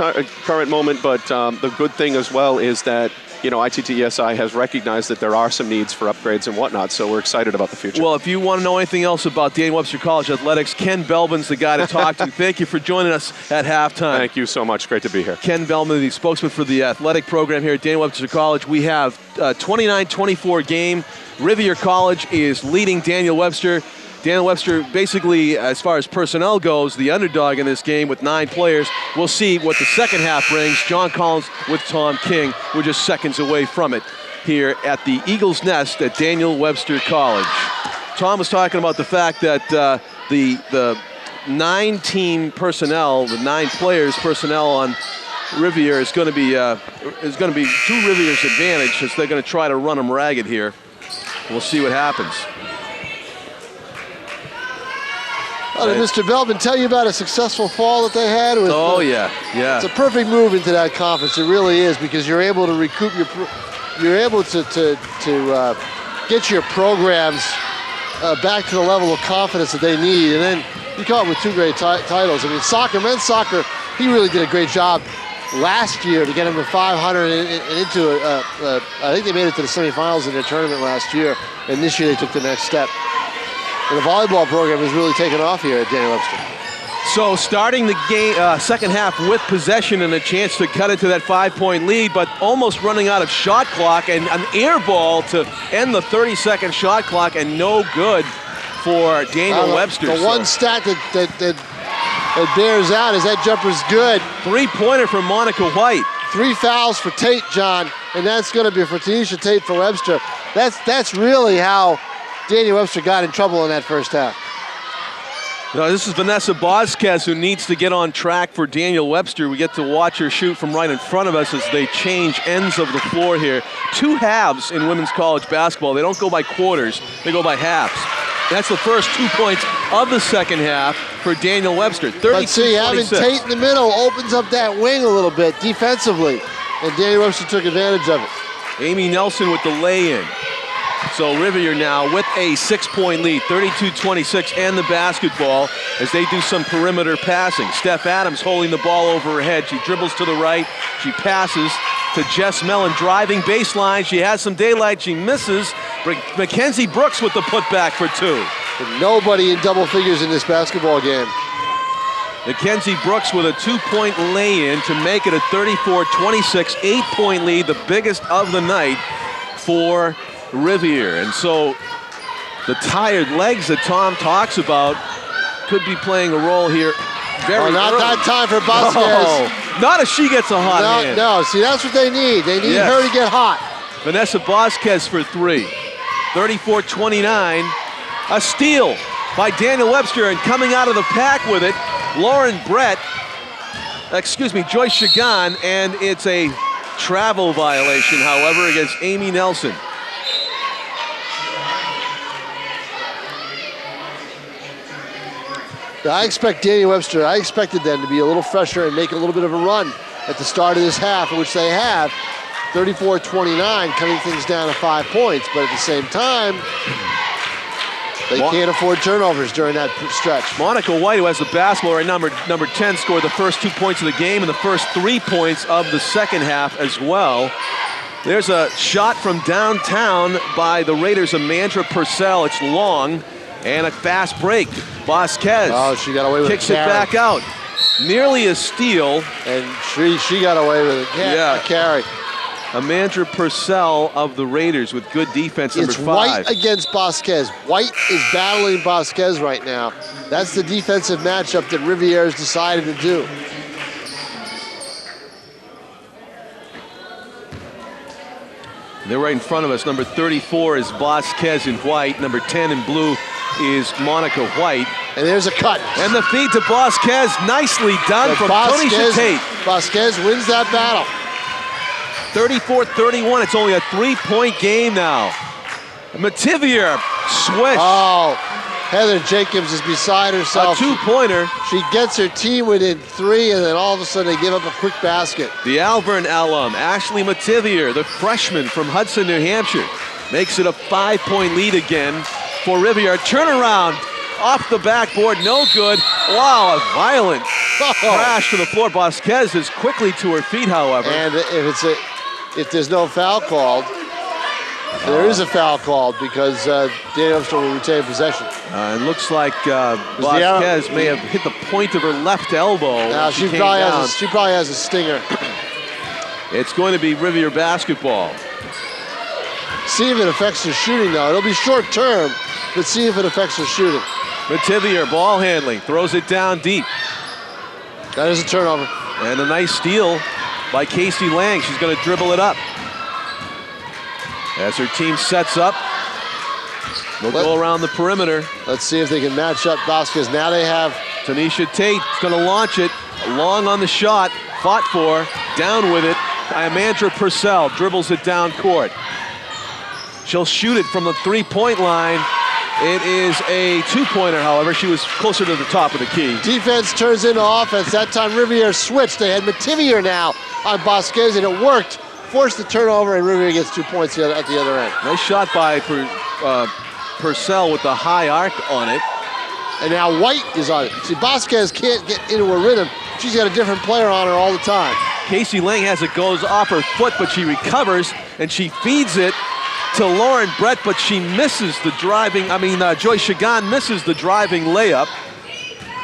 current moment, but the good thing as well is that ITTESI has recognized that there are some needs for upgrades and whatnot, so we're excited about the future. Well, if you want to know anything else about Daniel Webster College athletics, Ken Belbin's the guy to talk to. Thank you for joining us at halftime. Thank you so much. Great to be here. Ken Belbin, the spokesman for the athletic program here at Daniel Webster College. We have a 29-24 game. Rivier College is leading Daniel Webster. Daniel Webster, basically, as far as personnel goes, the underdog in this game with 9 players. We'll see what the second half brings. John Collins with Tom King. We're just seconds away from it here at the Eagles Nest at Daniel Webster College. Tom was talking about the fact that the 9-team personnel, the 9 players personnel on Rivier is going to be to Rivier's advantage, as they're going to try to run them ragged here. We'll see what happens. Oh, did Mr. Belbin tell you about a successful fall that they had? With, yeah. It's a perfect move into that conference. It really is, because you're able to recoup you're able to get your programs back to the level of confidence that they need, and then you come up with 2 great titles. I mean, men's soccer, he really did a great job last year to get them to 500 and into I think they made it to the semifinals in their tournament last year, and this year they took the next step. And the volleyball program has really taken off here at Daniel Webster. So starting the game, second half with possession and a chance to cut it to that 5-point lead, but almost running out of shot clock, and an air ball to end the 30-second shot clock, and no good for Daniel Webster. The one stat that bears out is that jumper's good. 3-pointer for Monica White. 3 fouls for Tate, John, and that's going to be for Tanisha Tate for Webster. That's really how Daniel Webster got in trouble in that first half. This is Vanessa Bosquez, who needs to get on track for Daniel Webster. We get to watch her shoot from right in front of us as they change ends of the floor here. 2 halves in women's college basketball. They don't go by quarters, they go by halves. That's the first 2 points of the second half for Daniel Webster. 32-26. But see, having Tate in the middle opens up that wing a little bit defensively, and Daniel Webster took advantage of it. Amy Nelson with the lay-in. So Rivier now with a 6-point lead, 32-26, and the basketball as they do some perimeter passing. Steph Adams holding the ball over her head. She dribbles to the right. She passes to Jess Mellon, driving baseline. She has some daylight. She misses. Mackenzie Brooks with the putback for 2. But nobody in double figures in this basketball game. Mackenzie Brooks with a 2-point lay-in to make it a 34-26, 8-point lead, the biggest of the night for Rivier. And so the tired legs that Tom talks about could be playing a role here very not early. that time for Bosquez. Not if she gets a hot hand. No, see, that's what they need. They need her to get hot. Vanessa Bosquez for 3. 34-29. A steal by Daniel Webster, and coming out of the pack with it, Joyce Chagan, and it's a travel violation, however, against Amy Nelson. I expected them to be a little fresher and make a little bit of a run at the start of this half, which they have. 34-29, cutting things down to 5 points, but at the same time, they can't afford turnovers during that stretch. Monica White, who has the basketball, number 10, scored the first 2 points of the game and the first 3 points of the second half as well. There's a shot from downtown by the Raiders, Amandra Purcell. It's long. And a fast break. Bosquez she got away with kicks it back out. Nearly a steal. And she got away with it. A carry. Amandra Purcell of the Raiders with good defense, number 5. It's White against Bosquez. White is battling Bosquez right now. That's the defensive matchup that Rivier's decided to do. They're right in front of us. Number 34 is Bosquez in white. Number 10 in blue is Monica White. And there's a cut. And the feed to Bosquez. Nicely done from Tanisha Tate. Bosquez wins that battle. 34-31. It's only a 3-point game now. Mativier, swish. Oh, Heather Jacobs is beside herself. A 2-pointer. She gets her team within 3, and then all of a sudden they give up a quick basket. The Alvern alum, Ashley Mativier, the freshman from Hudson, New Hampshire, makes it a 5-point lead again for Rivier. Turnaround off the backboard, no good. Wow, a violent crash to the floor. Bosquez is quickly to her feet, however. And if there's no foul called, there is a foul called because Daniel Webster will retain possession. It looks like Bosquez may have hit the point of her left elbow. Now she probably has a stinger. It's going to be Rivier basketball. See if it affects her shooting, though. It'll be short term, but see if it affects her shooting. Mativier, ball handling, throws it down deep. That is a turnover. And a nice steal by Casey Lang. She's going to dribble it up. As her team sets up, they'll go around the perimeter. Let's see if they can match up Bosquez. Now they have Tanisha Tate going to launch it. Long on the shot, fought for, down with it. Amandra Purcell dribbles it down court. She'll shoot it from the 3-point line. It is a two-pointer, however. She was closer to the top of the key. Defense turns into offense. That time Rivier switched. They had Mativier now on Vasquez, and it worked. Forced the turnover, and Rivier gets 2 points at the other end. Nice shot by Purcell with the high arc on it. And now White is on it. See, Vasquez can't get into a rhythm. She's got a different player on her all the time. Casey Lang has it, goes off her foot, but she recovers, and she feeds it to Lauren Brett, but she misses the driving, Joyce Chagan misses the driving layup.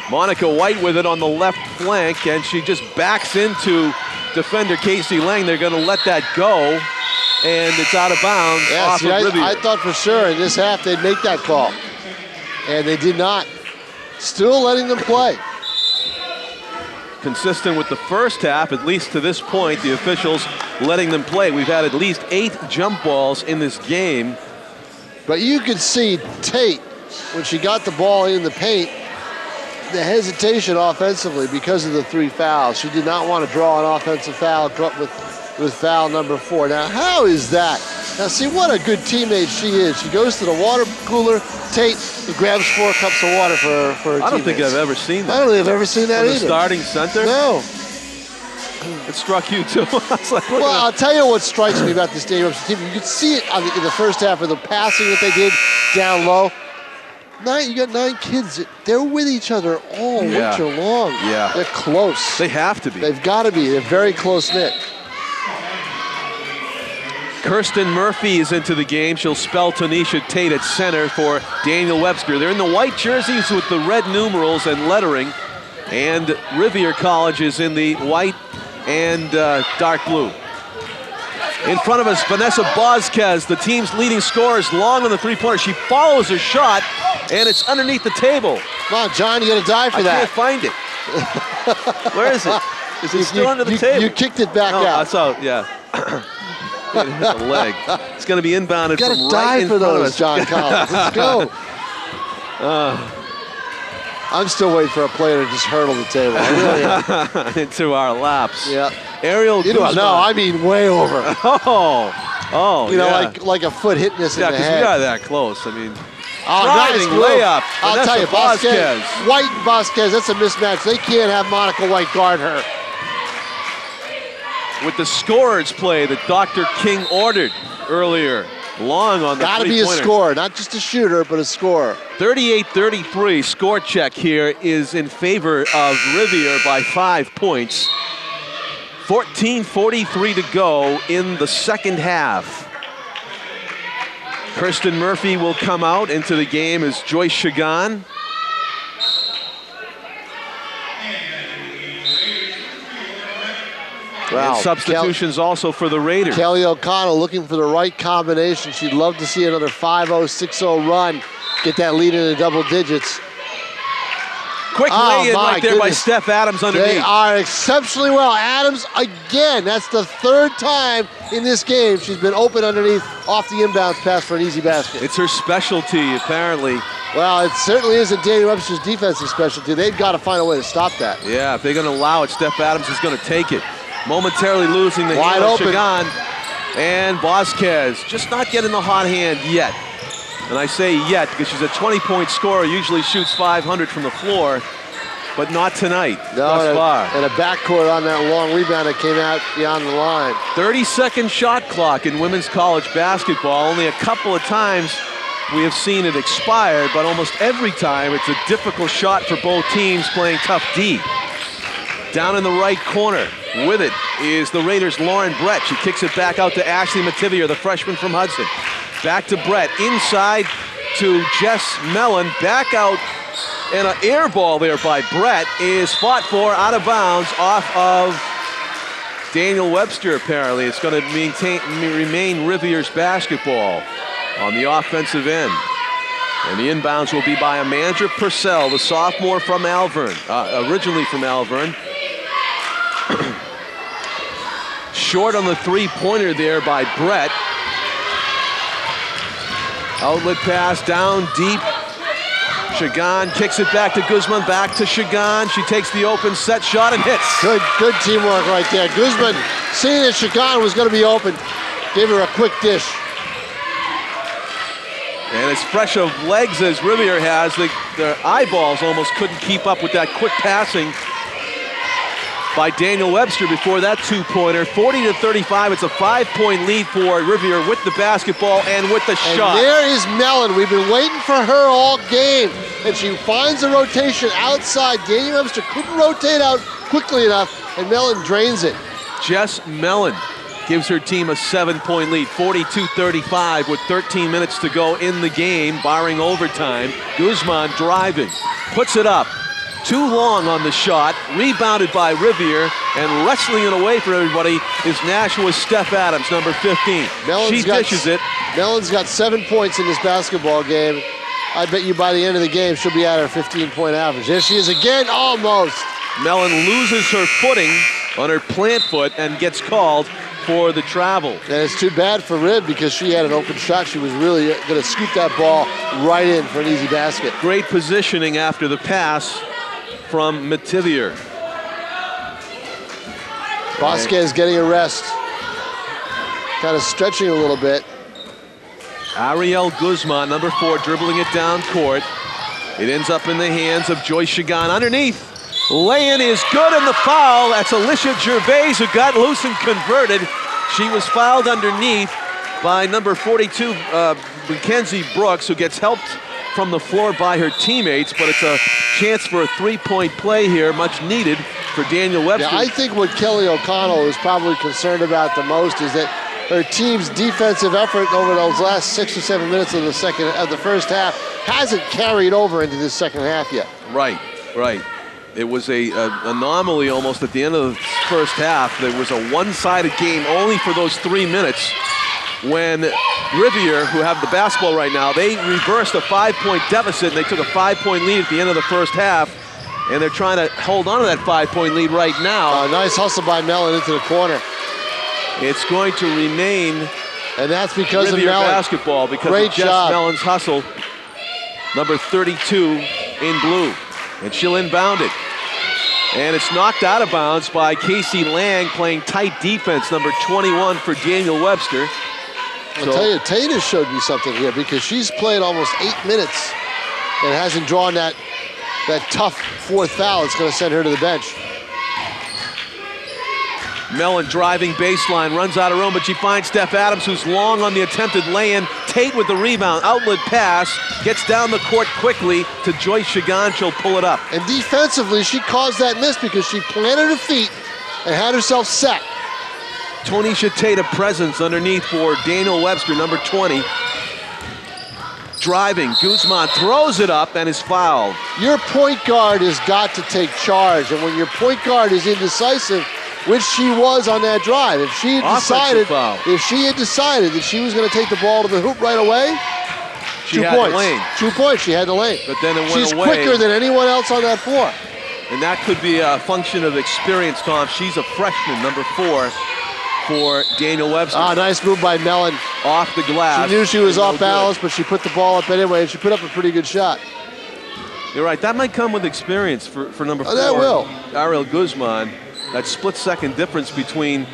Monica White with it on the left flank, and she just backs into defender Casey Lang. They're going to let that go, and it's out of bounds off of Rivier. I thought for sure in this half they'd make that call, and they did not. Still letting them play. Consistent with the first half, at least to this point, the officials letting them play. We've had at least 8 jump balls in this game. But you could see Tate, when she got the ball in the paint, the hesitation offensively because of the 3 fouls. She did not want to draw an offensive foul with foul number 4. Now, how is that? Now, see what a good teammate she is. She goes to the water cooler, Tate, and grabs 4 cups of water for her teammates. I don't think I've ever seen that. I don't think I've ever seen that either. The starting center? No. It struck you, too. Well, I'll tell you what strikes me about this Daniel Webster team. You could see it in the first half of the passing that they did down low. You got 9 kids. They're with each other all winter long. Yeah. They're close. They have to be. They've got to be. They're very close-knit. Kirsten Murphy is into the game. She'll spell Tanisha Tate at center for Daniel Webster. They're in the white jerseys with the red numerals and lettering. And Rivier College is in the white and dark blue. In front of us, Vanessa Vasquez, the team's leading scorer, is long on the three-pointer. She follows her shot, and it's underneath the table. Come on, John, you got to die for that. I can't find it. Where is it? Is it still under the table? You kicked it back out. That's out, yeah. It hit the leg. It's going to be inbounded from right in front of us. John Collins. Let's go. I'm still waiting for a player to just hurdle the table. I really am. Into our laps. Yeah. Ariel Guzman. No, I mean way over. Like a foot hitting us in the head. Yeah, because we are that close. I mean, driving layup. I'll tell you, Vasquez. White and Vasquez, that's a mismatch. They can't have Monica White guard her. With the scorer's play that Dr. King ordered earlier. Long on the Got to be a scorer, not just a shooter, but a scorer. 38-33 score check here is in favor of Rivier by 5 points. 14:43 to go in the second half. Kirsten Murphy will come out into the game as Joyce Chagan. Wow. And substitutions also for the Raiders. Kelly O'Connell looking for the right combination. She'd love to see another 5-0, 6-0 run. Get that lead into double digits. Quick lay-in right there by Steph Adams underneath. They are exceptionally well. Adams, again, that's the 3rd time in this game she's been open underneath off the inbounds pass for an easy basket. It's her specialty, apparently. Well, it certainly isn't Daniel Webster's defensive specialty. They've got to find a way to stop that. Yeah, if they're going to allow it, Steph Adams is going to take it. Momentarily losing the wide hand of open. Chagan. And Vasquez just not getting the hot hand yet. And I say yet because she's a 20-point scorer, usually shoots 500 from the floor, but not tonight thus far. And a backcourt on that long rebound that came out beyond the line. 30-second shot clock in women's college basketball. Only a couple of times we have seen it expire, but almost every time it's a difficult shot for both teams playing tough D. Down in the right corner with it is the Raiders' Lauren Brett. She kicks it back out to Ashley Mativier, the freshman from Hudson. Back to Brett, inside to Jess Mellon, back out, and an air ball there by Brett is fought for out of bounds off of Daniel Webster, apparently. It's going to remain Rivier's basketball on the offensive end. And the inbounds will be by Amanda Purcell, the sophomore from Malvern, originally from Malvern. Short on the three-pointer there by Brett. Outlet pass down deep. Chagan kicks it back to Guzman, back to Chagan. She takes the open set shot and hits. Good teamwork right there. Guzman, seeing that Chagan was going to be open, gave her a quick dish. And as fresh of legs as Rivier has, their eyeballs almost couldn't keep up with that quick passing by Daniel Webster before that two-pointer. 40-35, it's a 5-point lead for Rivier with the basketball and with the shot. And there is Mellon. We've been waiting for her all game, and she finds a rotation outside. Daniel Webster couldn't rotate out quickly enough, and Mellon drains it. Jess Mellon gives her team a 7-point lead, 42-35 with 13 minutes to go in the game, barring overtime. Guzman driving, puts it up. Too long on the shot, rebounded by Rivier, and wrestling it away for everybody is Nashua's Steph Adams, number 15. She dishes it. Mellon's got 7 points in this basketball game. I bet you by the end of the game, she'll be at her 15-point average. There she is again, almost. Mellon loses her footing on her plant foot and gets called for the travel. And it's too bad for Riv because she had an open shot. She was really going to scoop that ball right in for an easy basket. Great positioning after the pass from Mativier. Vasquez getting a rest. Kind of stretching a little bit. Ariel Guzman, number 4, dribbling it down court. It ends up in the hands of Joyce Chagan underneath. Lay-in is good, and the foul. That's Alicia Gervais who got loose and converted. She was fouled underneath by number 42, Mackenzie Brooks, who gets helped from the floor by her teammates, but it's a chance for a 3-point play here, much needed for Daniel Webster. Yeah, I think what Kelly O'Connell is probably concerned about the most is that her team's defensive effort over those last 6 or 7 minutes of the first half hasn't carried over into this second half yet. Right. It was a anomaly almost at the end of the first half. There was a one-sided game only for those 3 minutes when Rivier, who have the basketball right now, they reversed a 5-point deficit and they took a 5-point lead at the end of the first half, and they're trying to hold on to that 5-point lead right now. Nice hustle by Mellon into the corner. It's going to remain and that's because Rivier of Mellon. basketball because Great of Jess job. Mellon's hustle, number 32 in blue. And she'll inbound it. And it's knocked out of bounds by Casey Lang playing tight defense, number 21 for Daniel Webster. I'll tell you, Tatum showed me something here because she's played almost 8 minutes and hasn't drawn that tough fourth foul. It's going to send her to the bench. Mellon driving baseline, runs out of room, but she finds Steph Adams, who's long on the attempted lay-in. Tate with the rebound, outlet pass, gets down the court quickly to Joyce Chagan. She'll pull it up. And defensively, she caused that miss because she planted her feet and had herself set. Tonisha Tate, a presence underneath for Daniel Webster, number 20. Driving, Guzman throws it up and is fouled. Your point guard has got to take charge, and when your point guard is indecisive, which she was on that drive, if she had decided that she was going to take the ball to the hoop right away, she had the lane. 2 points, she had the lane. But then it went away. She's quicker than anyone else on that floor. And that could be a function of experience, Tom. She's a freshman, number 4 for Daniel Webster. Nice move by Mellon. Off the glass. She knew she was off balance, but she put the ball up anyway, and she put up a pretty good shot. You're right. That might come with experience for number 4. That will. Ariel Guzman. That split-second difference between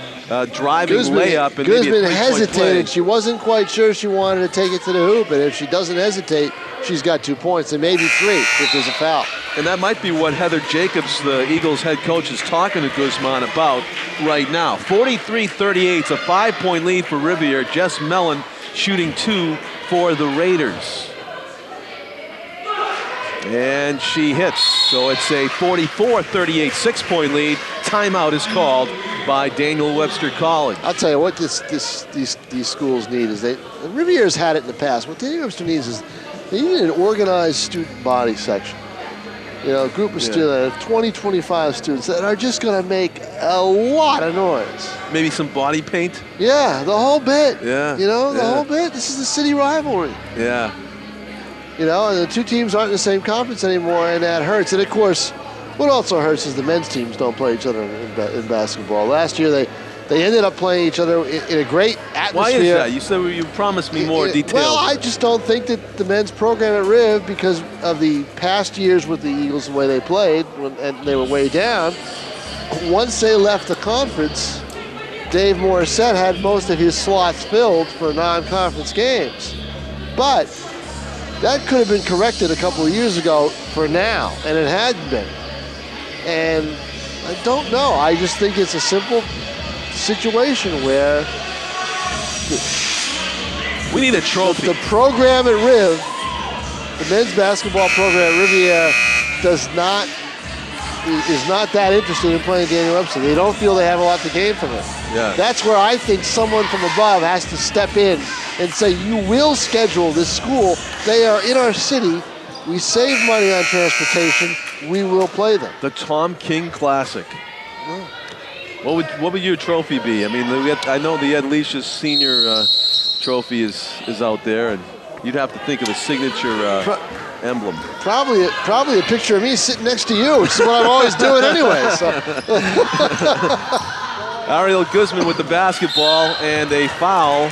driving layup and Guzman maybe a 3-point hesitated. play. She wasn't quite sure she wanted to take it to the hoop, and if she doesn't hesitate, she's got 2 points and maybe 3 if there's a foul. And that might be what Heather Jacobs, the Eagles head coach, is talking to Guzman about right now. 43-38, it's a 5-point lead for Rivier. Jess Mellon shooting 2 for the Raiders. And she hits, so it's a 44-38 6-point lead. Timeout is called by Daniel Webster College. I'll tell you what these schools need is Rivier's had it in the past. What Daniel Webster needs is they need an organized student body section. You know, a group of students, 20, 25 students that are just going to make a lot of noise. Maybe some body paint? Yeah, the whole bit. Yeah. You know, the whole bit. This is the city rivalry. Yeah. You know, and the two teams aren't in the same conference anymore, and that hurts. And, of course, what also hurts is the men's teams don't play each other in basketball. Last year, they ended up playing each other in a great atmosphere. Why is that? You said you promised me more details. Well, I just don't think that the men's program at Riv, because of the past years with the Eagles, the way they played, and they were way down, once they left the conference, Dave Morissette had most of his slots filled for non-conference games. But That could have been corrected a couple of years ago for now, and it hadn't been. And I don't know. I just think it's a simple situation where we need a trophy. The program at Riv, the men's basketball program at Rivier, is not that interested in playing Daniel Webster. They don't feel they have a lot to gain from it. Yeah. That's where I think someone from above has to step in and say, you will schedule this school. They are in our city. We save money on transportation. We will play them. The Tom King Classic. Oh. What would your trophy be? I mean, I know the Ed Leish's senior trophy is out there, and you'd have to think of a signature emblem. Probably a picture of me sitting next to you, which is what I'm always doing anyway. So. Ariel Guzman with the basketball, and a foul.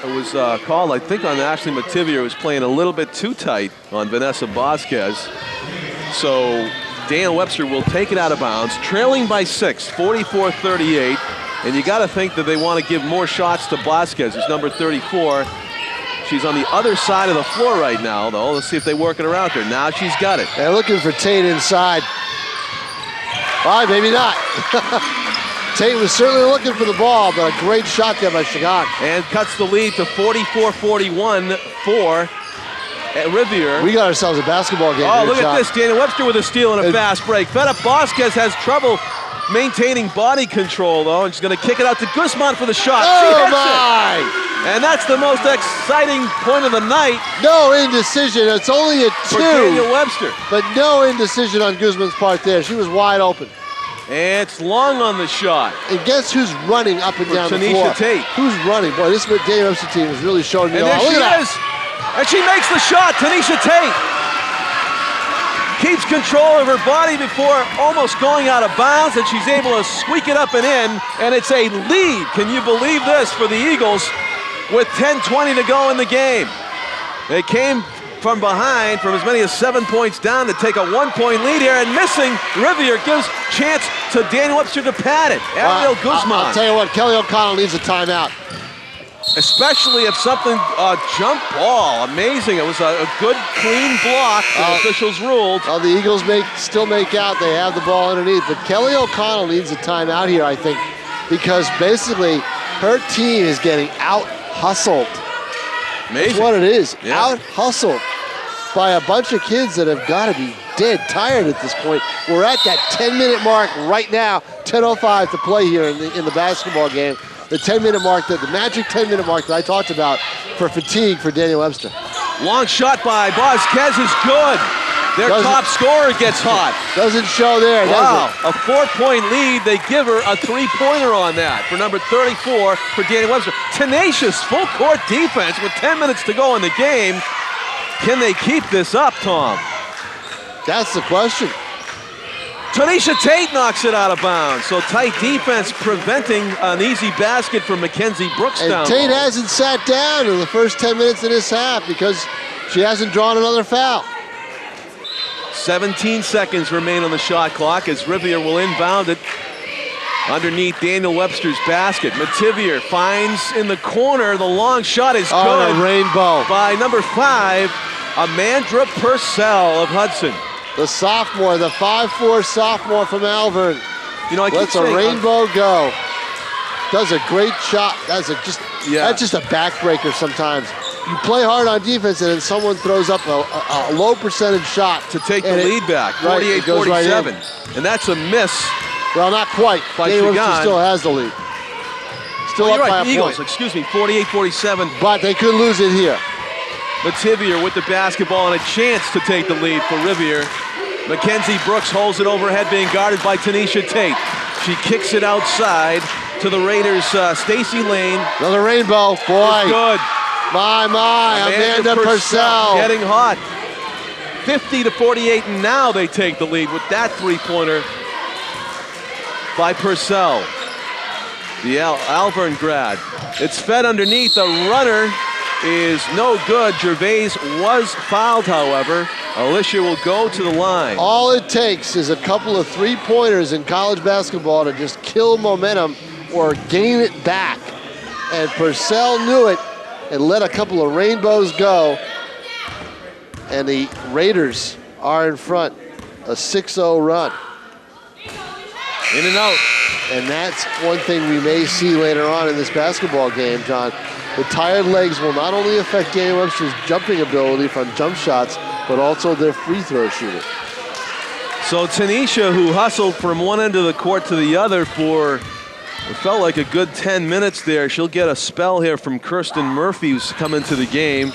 It was called, I think, on Ashley Mativier, who was playing a little bit too tight on Vanessa Vasquez. So Daniel Webster will take it out of bounds, trailing by 6, 44-38. And you got to think that they want to give more shots to Vasquez, who's number 34. She's on the other side of the floor right now, though. Let's see if they work it around her. Now she's got it. They're looking for Tate inside. All right, maybe not. Tate was certainly looking for the ball, but a great shot there by Chagan. And cuts the lead to 44-41 for Rivier. We got ourselves a basketball game. Oh, look at this. Daniel Webster with a steal and a fast break. Fed up Vasquez has trouble maintaining body control, though, and she's going to kick it out to Guzman for the shot. Oh, my! And that's the most exciting point of the night. No indecision. It's only a 2. For Daniel Webster. But no indecision on Guzman's part there. She was wide open. And it's long on the shot. And guess who's running up and down the floor? Tanisha Tate. Who's running? Boy, this Daniel Webster team is really showing me. And there she is. And she makes the shot. Tanisha Tate keeps control of her body before almost going out of bounds, and she's able to squeak it up and in, and it's a lead. Can you believe this for the Eagles with 10:20 to go in the game? They came from behind from as many as 7 points down to take a 1-point lead here, and missing Rivier gives chance to Daniel Webster to pad it. Ariel Guzman. I'll tell you what, Kelly O'Connell needs a timeout. Especially if something, jump ball, amazing. It was a good, clean block, the officials ruled. Well, the Eagles still make out they have the ball underneath, but Kelly O'Connell needs a timeout here, I think, because basically her team is getting out-hustled. Amazing. That's what it is, yeah. Out-hustled by a bunch of kids that have got to be dead tired at this point. We're at that 10-minute mark right now, 10:05 to play here in the basketball game. The 10-minute mark, the magic 10-minute mark that I talked about for fatigue for Daniel Webster. Long shot by Vasquez is good. Their top scorer gets hot. Doesn't show there, wow. does it? A 4-point lead. They give her a 3-pointer on that for number 34 for Daniel Webster. Tenacious full-court defense with 10 minutes to go in the game. Can they keep this up, Tom? That's the question. Tanisha Tate knocks it out of bounds. So tight defense preventing an easy basket for Mackenzie Brooks down. And Tate hasn't sat down in the first 10 minutes of this half because she hasn't drawn another foul. 17 seconds remain on the shot clock as Rivier will inbound it underneath Daniel Webster's basket. Mativier finds in the corner. The long shot is good. A rainbow. By number 5, Amandra Purcell of Hudson. The sophomore, the 5'4" sophomore from Malvern. You know, I lets a rainbow go. Does a great shot. That's just a backbreaker sometimes. You play hard on defense and then someone throws up a low percentage shot. To take the lead back, 48-47. Right, and that's a miss. Well, not quite. Daniel Webster still has the lead. Still up by a Eagles, point. excuse me, 48-47. But they could lose it here. Mativier with the basketball and a chance to take the lead for Rivier. Mackenzie Brooks holds it overhead, being guarded by Tanisha Tate. She kicks it outside to the Raiders' Stacy Lane. Another rainbow, boy. It's good. My, Amanda Purcell. Getting hot. 50-48, and now they take the lead with that three-pointer by Purcell. The Alvern grad. It's fed underneath. The runner is no good. Gervais was fouled, however. Alicia will go to the line. All it takes is a couple of three-pointers in college basketball to just kill momentum or gain it back. And Purcell knew it and let a couple of rainbows go and the Raiders are in front. A 6-0 run. In and out. And that's one thing we may see later on in this basketball game, John. The tired legs will not only affect Daniel Webster's jumping ability from jump shots, but also their free throw shooting. So Tanisha, who hustled from one end of the court to the other for, it felt like a good 10 minutes there. She'll get a spell here from Kirsten Murphy, who's come into the game.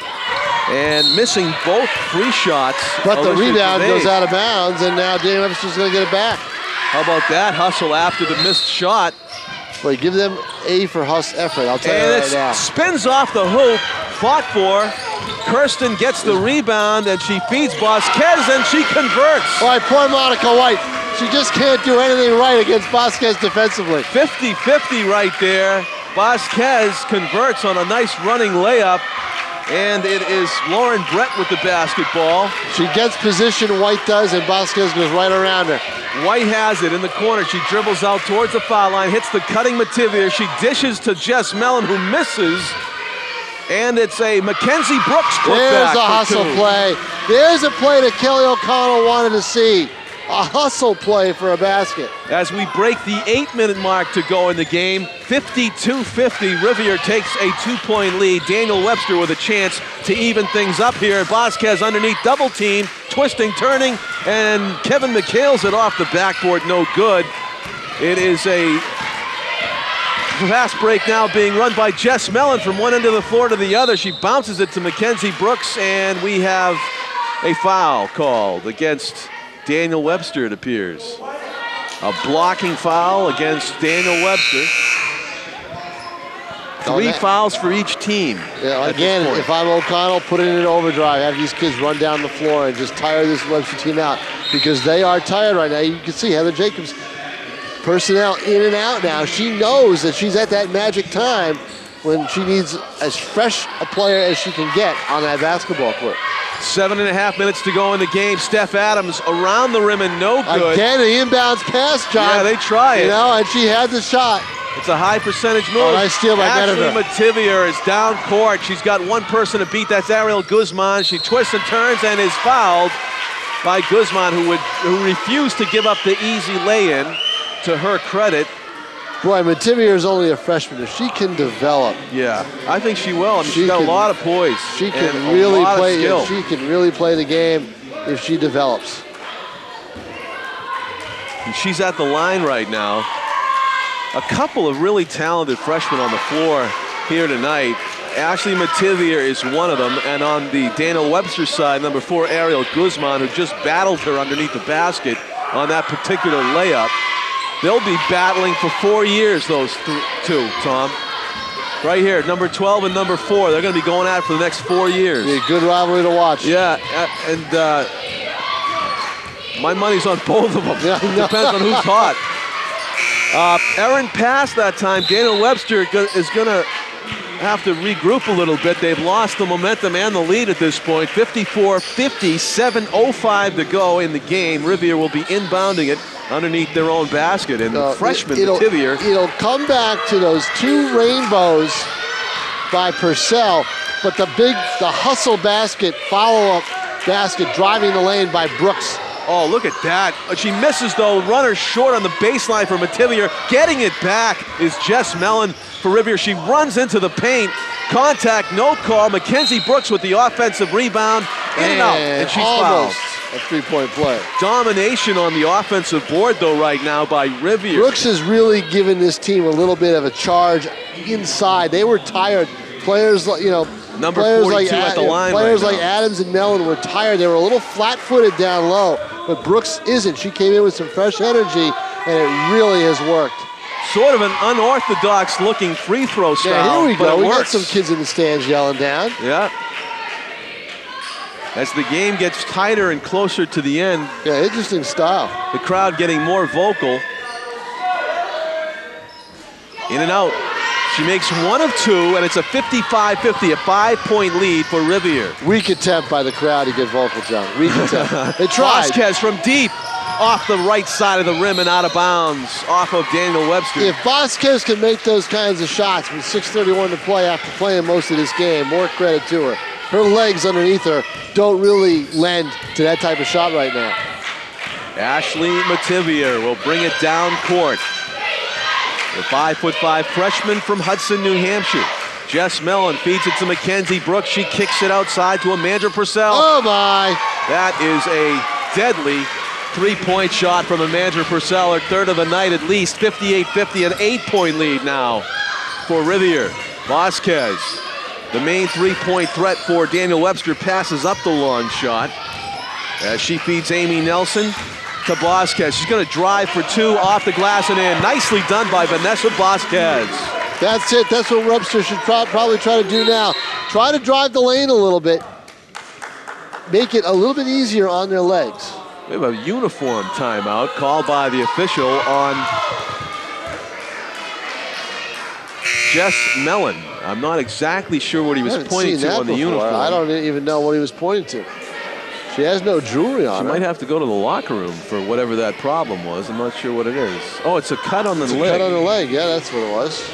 And missing both free shots. But the rebound goes out of bounds, and now Daniel Webster's going to get it back. How about that hustle after the missed shot? Boy, give them A for hustle effort, I'll tell you right now. Spins off the hoop, fought for. Kirsten gets the rebound, and she feeds Vasquez, and she converts. All right, poor Monica White. She just can't do anything right against Vasquez defensively. 50-50 right there. Vasquez converts on a nice running layup. And it is Lauren Brett with the basketball. She gets position, White does, and Vasquez goes right around her. White has it in the corner. She dribbles out towards the foul line, hits the cutting Mativier. She dishes to Jess Mellon, who misses. And it's a Mackenzie Brooks put back. There's a hustle play. There's a play that Kelly O'Connell wanted to see. A hustle play for a basket. As we break the 8-minute mark to go in the game, 52-50, Rivier takes a 2-point lead. Daniel Webster with a chance to even things up here. Vasquez underneath double team, twisting, turning, and Kevin McHale's it off the backboard, no good. It is a fast break now being run by Jess Mellon from one end of the floor to the other. She bounces it to Mackenzie Brooks, and we have a foul called against Daniel Webster, it appears. A blocking foul against Daniel Webster. 3 fouls for each team. Yeah, again, if I'm O'Connell, put it in overdrive. Have these kids run down the floor and just tire this Webster team out, because they are tired right now. You can see Heather Jacobs, personnel in and out now. She knows that she's at that magic time when she needs as fresh a player as she can get on that basketball court. 7.5 minutes to go in the game. Steph Adams around the rim and no good. Again, an inbounds pass, John. Yeah, they try it. You know, and she had the shot. It's a high percentage move. Oh, nice steal by Ashley Mativier is down court. She's got one person to beat. That's Ariel Guzman. She twists and turns and is fouled by Guzman, who refused to give up the easy lay-in, to her credit. Boy, Mativier is only a freshman. If she can develop, yeah, I think she will. I mean, she's got a lot of poise. She can really play. She can really play the game if she develops. And she's at the line right now. A couple of really talented freshmen on the floor here tonight. Ashley Mativier is one of them, and on the Daniel Webster side, number 4, Ariel Guzman, who just battled her underneath the basket on that particular layup. They'll be battling for 4 years, those two, Tom. Right here, number 12 and number 4. They're going to be going at it for the next 4 years. Be a good rivalry to watch. Yeah, and my money's on both of them. Yeah, depends on who's hot. Erin passed that time. Daniel Webster is going to have to regroup a little bit. They've lost the momentum and the lead at this point. 54-50, 7:05 to go in the game. Rivier will be inbounding it underneath their own basket, and the freshman Mativier. It'll come back to those 2 rainbows by Purcell, but the hustle basket, follow-up basket, driving the lane by Brooks. Oh, look at that. She misses, though. Runner short on the baseline for Mativier. Getting it back is Jess Mellon for Rivier. She runs into the paint. Contact, no call. Mackenzie Brooks with the offensive rebound. In and out, and she's fouled. A 3-point play. Domination on the offensive board, though, right now by Rivier. Brooks has really given this team a little bit of a charge inside. They were tired. Players, number 42 at the line. Players right like Adams and Mellon were tired. They were a little flat-footed down low, but Brooks isn't. She came in with some fresh energy, and it really has worked. Sort of an unorthodox-looking free throw style. Yeah, here we go. We got works. some kids in the stands yelling down. Yeah. As the game gets tighter and closer to the end. Yeah, interesting style. The crowd getting more vocal. In and out. She makes 1 of 2, and it's a 55-50, a 5-point lead for Rivier. Weak attempt by the crowd to get vocal, John. Weak attempt. They tried. Vasquez from deep, off the right side of the rim and out of bounds, off of Daniel Webster. If Vasquez can make those kinds of shots with 6:31 to play after playing most of this game, more credit to her. her legs underneath her don't really lend to that type of shot right now. Ashley Mativier will bring it down court. The 5'5" freshman from Hudson, New Hampshire. Jess Mellon feeds it to Mackenzie Brooks. She kicks it outside to Amanda Purcell. Oh my! That is a deadly three-point shot from Amanda Purcell, her third of the night at least. 58-50, an 8-point lead now for Rivier. Vasquez, the main three-point threat for Daniel Webster, passes up the long shot as she feeds Amy Nelson to Vasquez. She's going to drive for two off the glass and in. Nicely done by Vanessa Vasquez. That's it. That's what Webster should probably try to do now. Try to drive the lane a little bit. Make it a little bit easier on their legs. We have a uniform timeout called by the official on Jess Mellon. I'm not exactly sure what he was pointing to on the uniform. I don't even know what he was pointing to. She has no jewelry on her. She might have to go to the locker room for whatever that problem was. I'm not sure what it is. Oh, it's a cut on the leg. Cut on the leg, yeah, that's what it was.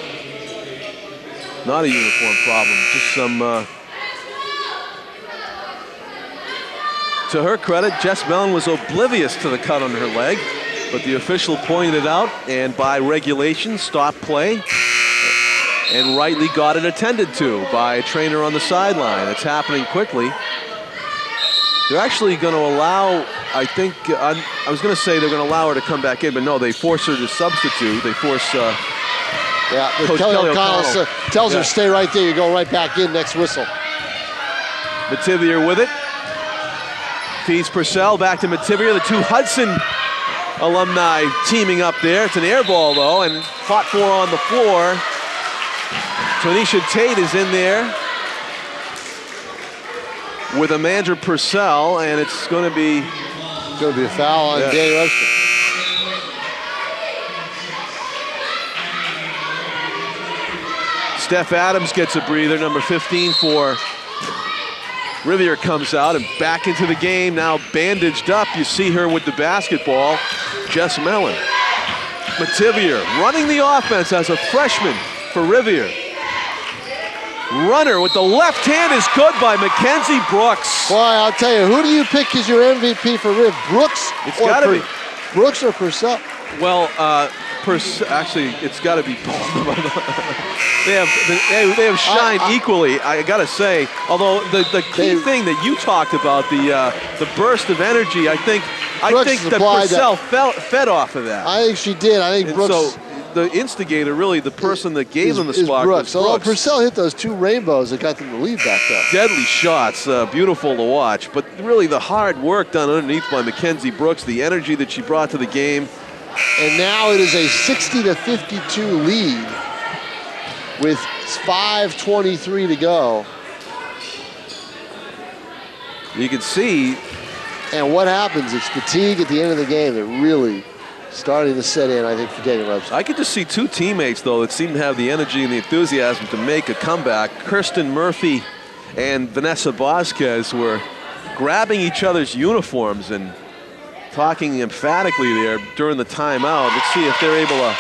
Not a uniform problem, just some... To her credit, Jess Mellon was oblivious to the cut on her leg, but the official pointed it out and by regulation stopped play and rightly got it attended to by a trainer on the sideline. It's happening quickly. They're actually going to allow, I think, I was going to say they're going to allow her to come back in, but no, they force her to substitute. They force Coach Kelly O'Connell tells her to stay right there. You go right back in next whistle. Mativier with it. Feeds Purcell back to Mativier. The two Hudson alumni teaming up there. It's an air ball, though, and fought for on the floor. Tonisha Tate is in there with Amanda Purcell, and it's going to be a foul on Daniel Webster. Steph Adams gets a breather, number 15 for Rivier comes out and back into the game, now bandaged up. You see her with the basketball. Jess Mellon. Mativier running the offense as a freshman for Rivier. Runner with the left hand is good by Mackenzie Brooks. Boy, I'll tell you, who do you pick as your MVP for Riv? Brooks? It's got to be. Brooks or Purcell? Well, actually, it's got to be both. They have shined equally, I got to say. Although the key thing that you talked about, the burst of energy, I think that Purcell fed off of that. I think she did. I think Brooks. So the instigator, really, the person that gave them the spark was Brooks. Although Purcell hit those two rainbows that got them the lead back up. Deadly shots, beautiful to watch. But really, the hard work done underneath by Mackenzie Brooks, the energy that she brought to the game. And now it is a 60-52 lead with 5:23 to go. You can see. And what happens? It's fatigue at the end of the game that really starting to set in, I think, for Daniel Webster. I could just see two teammates, though, that seem to have the energy and the enthusiasm to make a comeback. Kirsten Murphy and Vanessa Vasquez were grabbing each other's uniforms and talking emphatically there during the timeout. Let's see if they're able to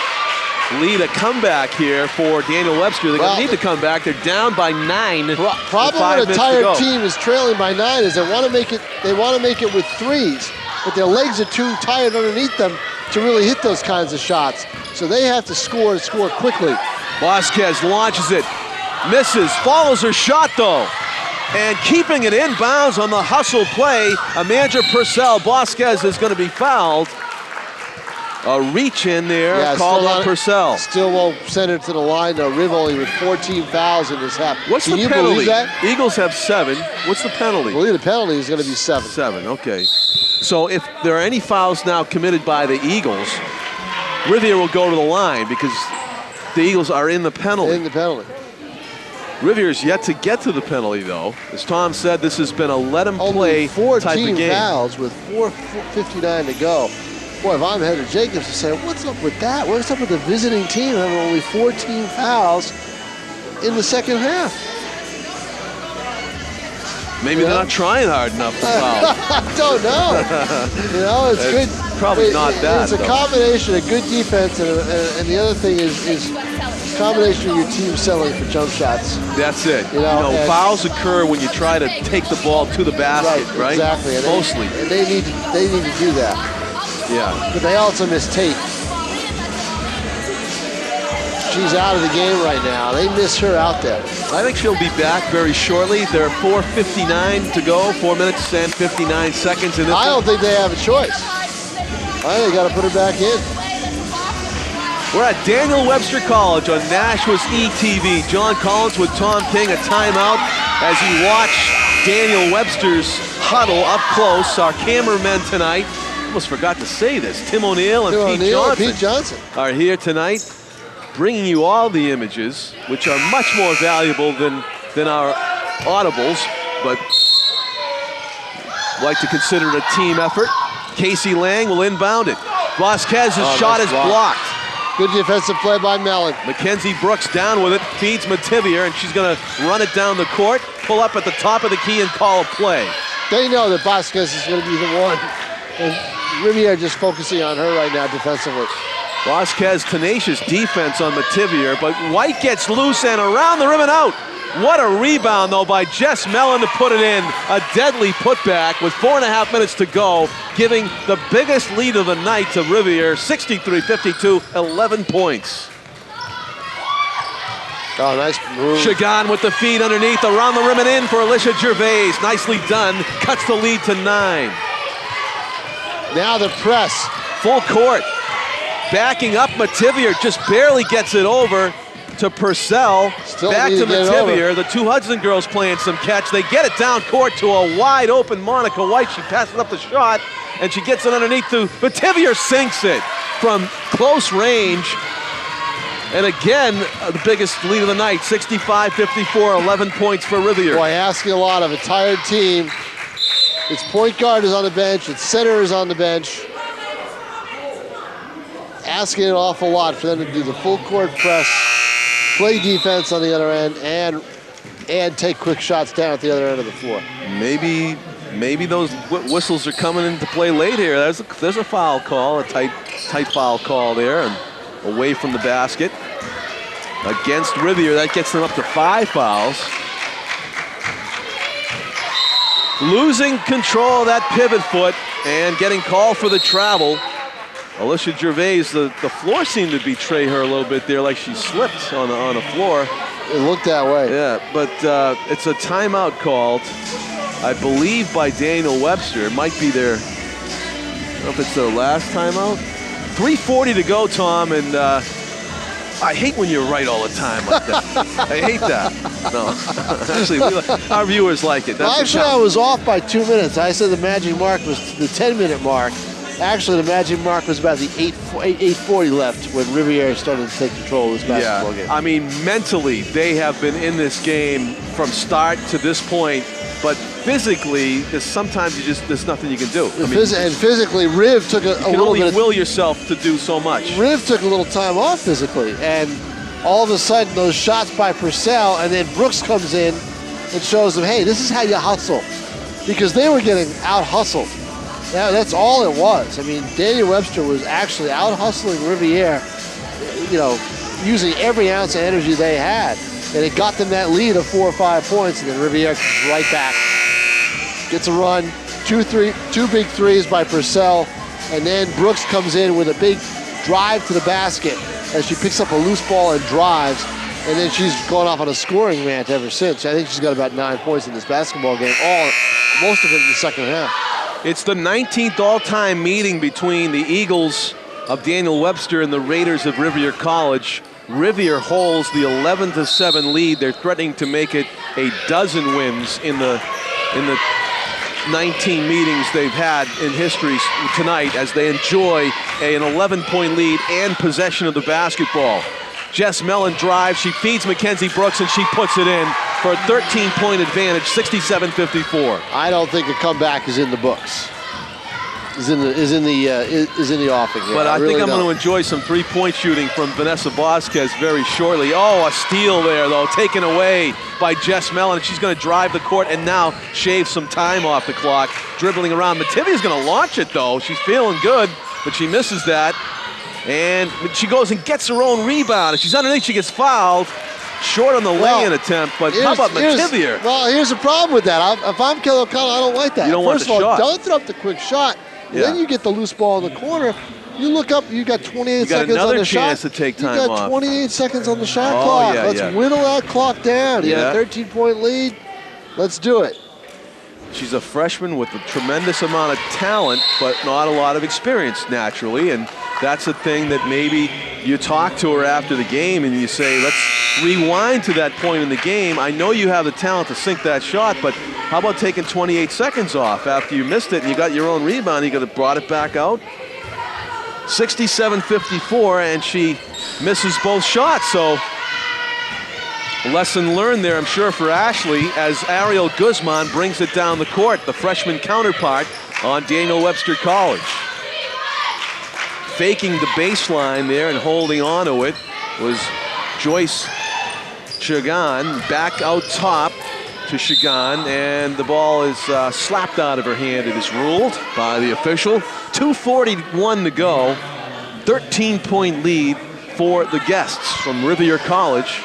lead a comeback here for Daniel Webster. They're going to need to come back. They're down by 9. Problem with a tired team is trailing by 9 is they want to make it with threes, but their legs are too tired underneath them to really hit those kinds of shots. So they have to score and score quickly. Vasquez launches it, misses, follows her shot though. And keeping it inbounds on the hustle play, Amanda Purcell. Vasquez is going to be fouled. A reach in there, called on Purcell. Still won't send it to the line. Now Riv only with 14 fouls in this half. What's the penalty? Eagles have 7. What's the penalty? I believe the penalty is going to be 7. 7, okay. So if there are any fouls now committed by the Eagles, Rivier will go to the line because the Eagles are in the penalty. In the penalty. Rivier's yet to get to the penalty, though. As Tom said, this has been a let-him-play type of game. 14 fouls with 4:59 to go. Boy, if I'm Heather Jacobs to say, what's up with that? What's up with the visiting team having only 14 fouls in the second half? Maybe they're not trying hard enough to foul. I don't know. It's good. Probably not that. It's a combination of good defense and the other thing is combination of your team settling for jump shots. That's it. You know, fouls occur when you try to take the ball to the basket, right? Exactly. And Mostly. They need to do that. Yeah. But they also miss Tate. She's out of the game right now. They miss her out there. I think she'll be back very shortly. There are 4:59 to go, 4 minutes and 59 seconds in this. I don't think they have a choice. I think they got to put her back in. We're at Daniel Webster College on Nashua's ETV. John Collins with Tom King, a timeout as you watch Daniel Webster's huddle up close. Our cameramen tonight, almost forgot to say this, Tim O'Neill and Pete Johnson are here tonight, bringing you all the images, which are much more valuable than our audibles, but like to consider it a team effort. Casey Lang will inbound it. Vasquez's shot is blocked. Good defensive play by Mellon. Mackenzie Brooks down with it, feeds Mativier, and she's going to run it down the court, pull up at the top of the key and call a play. They know that Vasquez is going to be the one. And Rivier just focusing on her right now defensively. Vasquez, tenacious defense on Mativier, but White gets loose and around the rim and out. What a rebound, though, by Jess Mellon to put it in. A deadly putback with 4.5 minutes to go, giving the biggest lead of the night to Rivier, 63-52, 11 points. Oh, nice move. Chagan with the feed underneath, around the rim and in for Alicia Gervais. Nicely done, cuts the lead to 9. Now the press. Full court. Backing up, Mativier just barely gets it over to Purcell. Still back to Mativier. The two Hudson girls playing some catch. They get it down court to a wide open Monica White. She passes up the shot and she gets it underneath to Mativier, sinks it from close range. And again, the biggest lead of the night, 65-54, 11 points for Rivier. Boy, asking a lot of a tired team. Its point guard is on the bench. Its center is on the bench. Asking an awful lot for them to do the full court press, play defense on the other end, and take quick shots down at the other end of the floor. Maybe those whistles are coming into play late here. There's a foul call, a tight foul call there, and away from the basket. Against Rivier, that gets them up to 5 fouls. Losing control of that pivot foot and getting called for the travel. Alicia Gervais, the floor seemed to betray her a little bit there, like she slipped on the floor. It looked that way. Yeah, but it's a timeout called, I believe, by Daniel Webster. It might be their, I don't know if it's their last timeout. 3:40 to go, Tom, and I hate when you're right all the time like that. I hate that. No, actually, our viewers like it. Well, actually, I was off by 2 minutes. I said the magic mark was the 10-minute mark. Actually, the magic mark was about the 8:40 left when Rivier started to take control of this basketball game. I mean, mentally, they have been in this game from start to this point, but physically, sometimes there's nothing you can do. And physically, Riv took a little bit. You can only will yourself to do so much. Riv took a little time off physically, and all of a sudden, those shots by Purcell, and then Brooks comes in and shows them, hey, this is how you hustle, because they were getting out-hustled. That's all it was. I mean, Daniel Webster was actually out-hustling Rivier, using every ounce of energy they had. And it got them that lead of 4 or 5 points, and then Rivier comes right back. Gets a run, two big threes by Purcell, and then Brooks comes in with a big drive to the basket as she picks up a loose ball and drives, and then she's gone off on a scoring rant ever since. I think she's got about 9 points in this basketball game, most of it in the second half. It's the 19th all-time meeting between the Eagles of Daniel Webster and the Raiders of Rivier College. Rivier holds the 11-7 lead. They're threatening to make it a dozen wins in the 19 meetings they've had in history tonight as they enjoy an 11-point lead and possession of the basketball. Jess Mellon drives, she feeds Mackenzie Brooks, and she puts it in for a 13-point advantage, 67-54. I don't think a comeback is in the books. Is in the offing. Yeah, but I really think I'm going to enjoy some three-point shooting from Vanessa Vasquez very shortly. Oh, a steal there, though, taken away by Jess Mellon. She's going to drive the court and now shave some time off the clock, dribbling around. Mativier's going to launch it, though. She's feeling good, but she misses that. And she goes and gets her own rebound. And she's underneath, she gets fouled. Short on the lay-in attempt, but how about Mativier? Well, here's the problem with that. If I'm Kelly O'Connell, I don't like that. You don't want the First of all, shot. don't throw up the quick shot. Yeah. Then you get the loose ball in the corner. You look up, you got 28 seconds on the shot. You got another chance to take time off. You got 28 seconds on the shot clock. Yeah, Let's whittle that clock down. You got a 13-point lead. Let's do it. She's a freshman with a tremendous amount of talent, but not a lot of experience naturally. And that's the thing that maybe you talk to her after the game and you say, let's rewind to that point in the game. I know you have the talent to sink that shot, but how about taking 28 seconds off after you missed it and you got your own rebound, you could have brought it back out? 67-54, and she misses both shots. So lesson learned there, I'm sure, for Ashley, as Ariel Guzman brings it down the court, the freshman counterpart on Daniel Webster College. Faking the baseline there and holding on to it was Joyce Chagan. Back out top to Chagan, and the ball is slapped out of her hand. It is ruled by the official. 2:41 to go. 13-point lead for the guests from Rivier College.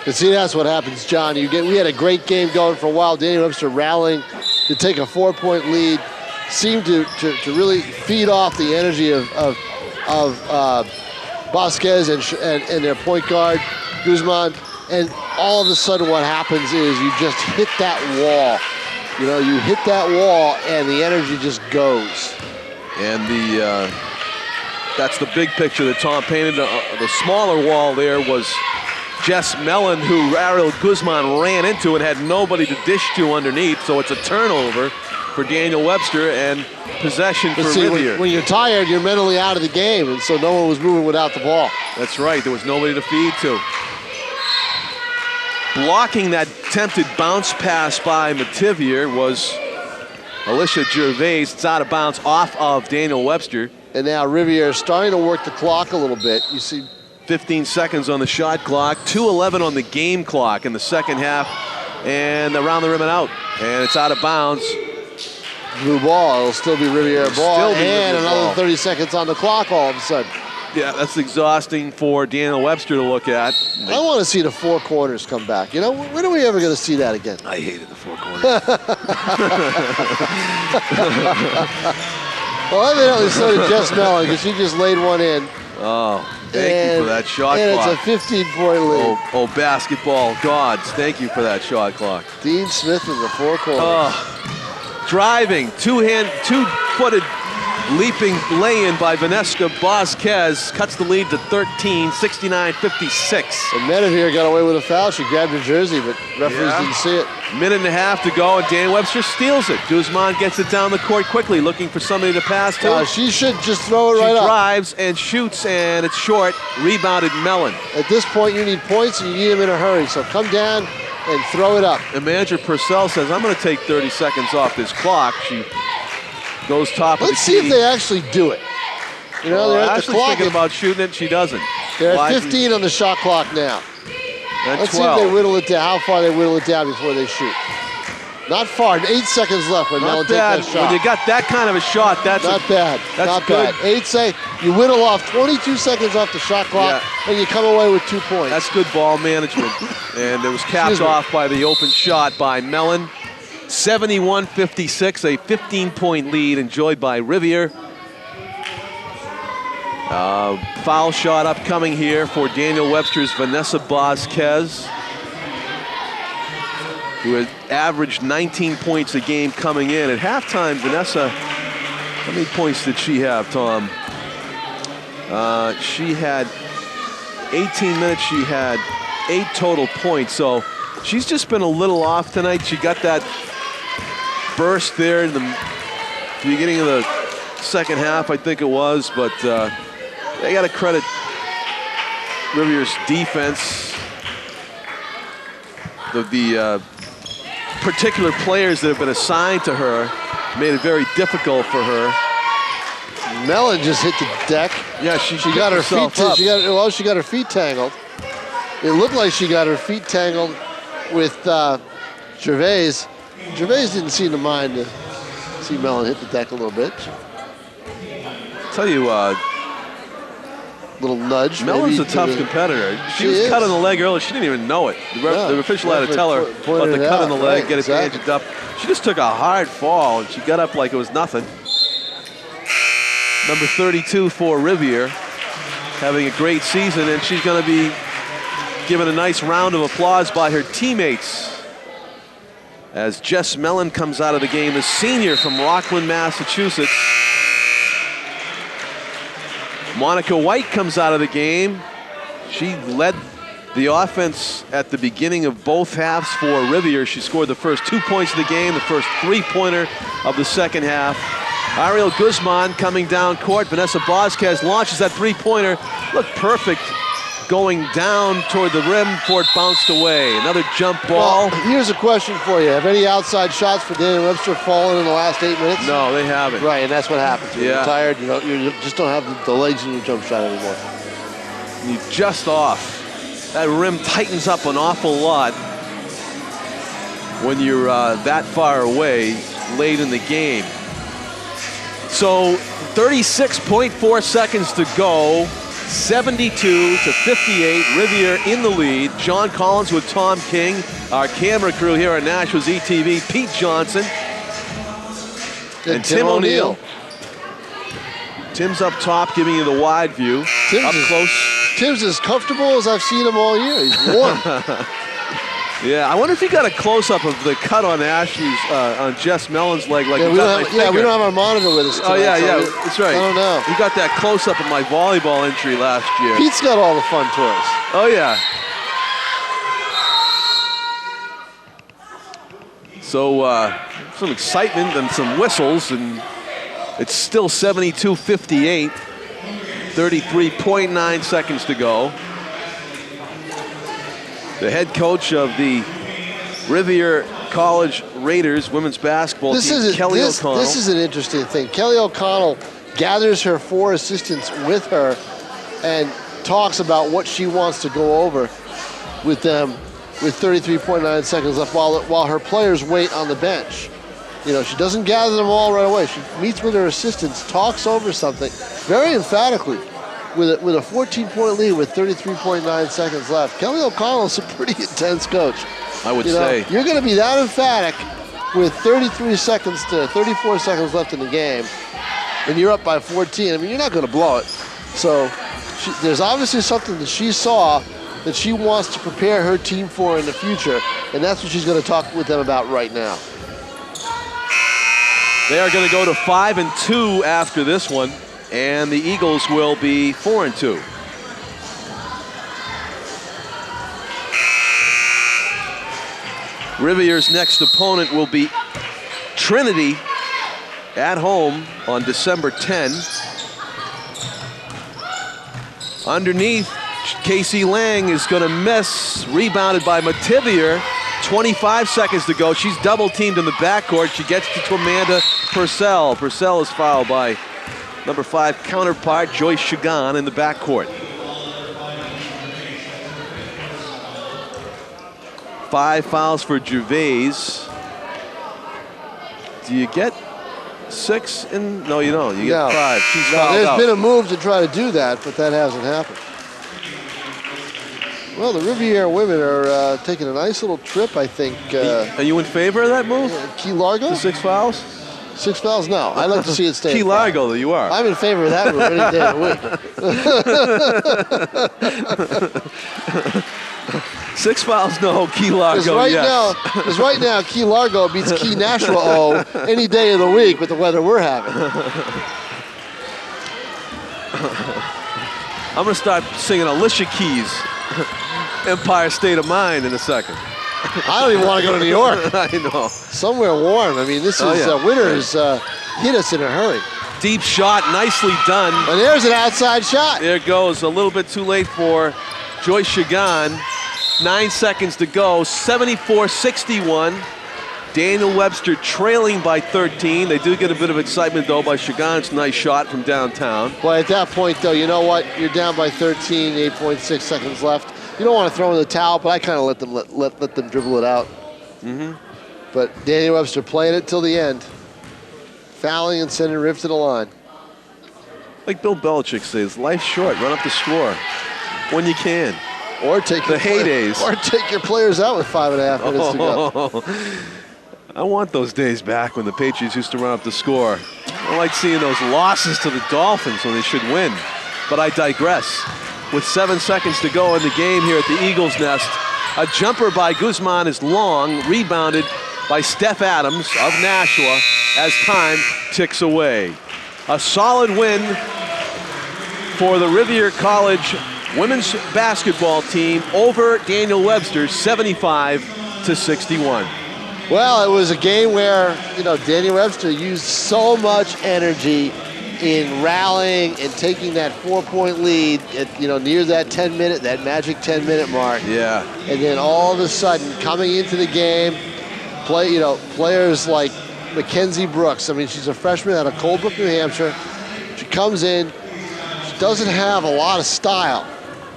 And see, that's what happens, John. We had a great game going for a while. Daniel Webster rallying to take a 4-point lead. Seemed to really feed off the energy of Vasquez and their point guard, Guzman. And all of a sudden what happens is you just hit that wall. You know, you hit that wall and the energy just goes. And that's the big picture that Tom painted. The smaller wall there was Jess Mellon, who Ariel Guzman ran into and had nobody to dish to underneath. So it's a turnover for Daniel Webster and possession for Rivier. When you're tired, you're mentally out of the game, and so no one was moving without the ball. That's right. There was nobody to feed to. Blocking that attempted bounce pass by Mativier was Alicia Gervais. It's out of bounds off of Daniel Webster. And now Rivier is starting to work the clock a little bit. You see 15 seconds on the shot clock, 2:11 on the game clock in the second half, and around the rim and out. And it's out of bounds. Blue ball, it'll still be Rivier ball, and another 30 seconds on the clock all of a sudden. Yeah, that's exhausting for Daniel Webster to look at. I want to see the four corners come back. You know, when are we ever going to see that again? I hated the four corners. Well, evidently so did Jess Mellon, because she just laid one in. Oh, thank you for that shot clock. And it's a 15-point lead. Oh, basketball gods, thank you for that shot clock. Dean Smith in the four corners. Oh, driving, two-footed leaping lay-in by Vanessa Vasquez cuts the lead to 13, 69-56. And Metivier got away with a foul. She grabbed her jersey, but referees didn't see it. Minute and a half to go, and Dan Webster steals it. Guzman gets it down the court quickly, looking for somebody to pass to. She should just throw it right up. She drives and shoots, and it's short. Rebounded Mellon. At this point, you need points, and you need them in a hurry. So come down and throw it up. And manager Purcell says, I'm going to take 30 seconds off this clock. She goes top of the key. Let's see if they actually do it. You know, they're at the clock. Thinking about shooting it. She doesn't. They're at 15 on the shot clock now. Let's see if they whittle it down, how far they whittle it down before they shoot. Not far. 8 seconds left when Mellon takes that shot. When you got that kind of a shot, that's not bad. That's not good. bad. You whittle off 22 seconds off the shot clock, and you come away with 2 points. That's good ball management. And it was capped off by the open shot by Mellon. 71-56, a 15-point lead enjoyed by Rivier. Foul shot upcoming here for Daniel Webster's Vanessa Vasquez, who had averaged 19 points a game coming in. At halftime, Vanessa, how many points did she have, Tom? She had 18 minutes. She had 8 total points. So she's just been a little off tonight. She got that burst there in the beginning of the second half, I think it was, but they got to credit Rivier's defense. The particular players that have been assigned to her made it very difficult for her. Mellon just hit the deck. Yeah, she got her feet. She got her feet tangled. It looked like she got her feet tangled with Gervais. Gervais didn't seem to mind to see Mellon hit the deck a little bit. Tell you, little nudge. Mellon's a tough competitor. She was cut on the leg earlier. She didn't even know it. The official had to tell her about the cut on the leg, get it bandaged up. She just took a hard fall, and she got up like it was nothing. Number 32 for Rivier, having a great season, and she's going to be given a nice round of applause by her teammates as Jess Mellon comes out of the game, the senior from Rockland, Massachusetts. Monica White comes out of the game. She led the offense at the beginning of both halves for Rivier. She scored the first 2 points of the game, the first three-pointer of the second half. Ariel Guzman coming down court. Vanessa Bosquez launches that three-pointer. Looked perfect going down toward the rim before it bounced away. Another jump ball. Well, here's a question for you. Have any outside shots for Daniel Webster fallen in the last 8 minutes? No, they haven't. Right, and that's what happens. When you're tired, you just don't have the legs in your jump shot anymore. You're just off. That rim tightens up an awful lot when you're that far away late in the game. So 36.4 seconds to go. 72-58, Rivier in the lead. John Collins with Tom King, our camera crew here at Nashua's ETV, Pete Johnson, and Tim O'Neill. Tim's up top, giving you the wide view. Up close. Tim's as comfortable as I've seen him all year. He's warm. Yeah, I wonder if he got a close-up of the cut on Ashley's, on Jess Mellon's leg. Like we don't have our monitor with us tonight. Oh, yeah, that's right. I don't know. He got that close-up of my volleyball entry last year. Pete's got all the fun toys. Oh, yeah. So, some excitement and some whistles, and it's still 72-58. 33.9 seconds to go. The head coach of the Rivier College Raiders women's basketball team, Kelly O'Connell. This is an interesting thing. Kelly O'Connell gathers her 4 assistants with her and talks about what she wants to go over with them with 33.9 seconds left while her players wait on the bench. You know, she doesn't gather them all right away. She meets with her assistants, talks over something very emphatically. With a 14-point lead with 33.9 seconds left. Kelly O'Connell's a pretty intense coach. I would say. You're going to be that emphatic with 34 seconds left in the game, and you're up by 14. I mean, you're not going to blow it. So there's obviously something that she saw that she wants to prepare her team for in the future, and that's what she's going to talk with them about right now. They are going to go to 5-2 after this one. And the Eagles will be 4-2. Rivier's next opponent will be Trinity at home on December 10. Underneath, Casey Lang is going to miss. Rebounded by Mativier. 25 seconds to go. She's double teamed in the backcourt. She gets to Amanda Purcell. Purcell is fouled by number 5 counterpart Joyce Chagan in the backcourt. 5 fouls for Gervais. Do you get 6? No, you don't. You get 5. She's fouled there's out. Been a move to try to do that, but that hasn't happened. Well, the Rivier women are taking a nice little trip, I think. Are you in favor of that move? Key Largo? The 6 fouls? 6 fouls? No. I'd like to see it stay. Key Largo, though, you are. I'm in favor of that move any day of the week. 6 fouls, no. Key Largo, yes. Because right now, Key Largo beats Key Nashua any day of the week with the weather we're having. I'm going to start singing Alicia Keys' Empire State of Mind in a second. I don't even want to go to New York. I know. Somewhere warm. I mean, this is winter has hit us in a hurry. Deep shot, nicely done. And there's an outside shot. There it goes. A little bit too late for Joyce Chagan. 9 seconds to go. 74-61. Daniel Webster trailing by 13. They do get a bit of excitement, though, by Chagan's nice shot from downtown. Well, at that point, though, you know what? You're down by 13, 8.6 seconds left. You don't want to throw in the towel, but I kind of let them dribble it out. Mm-hmm. But Daniel Webster playing it till the end. Fouling and sending Riv to the line. Like Bill Belichick says, life's short. Run up the score when you can. Or take the heydays. Or take your players out with 5.5 minutes to go. I want those days back when the Patriots used to run up the score. I like seeing those losses to the Dolphins when they should win. But I digress. With 7 seconds to go in the game here at the Eagles Nest, a jumper by Guzman is long, rebounded by Steph Adams of Nashua as time ticks away. A solid win for the Rivier College women's basketball team over Daniel Webster, 75-61. Well, it was a game where, Daniel Webster used so much energy in rallying and taking that 4-point lead at, near that that magic 10-minute mark. Yeah. And then all of a sudden, coming into the game, players like Mackenzie Brooks. I mean, she's a freshman out of Colebrook, New Hampshire. She comes in. She doesn't have a lot of style.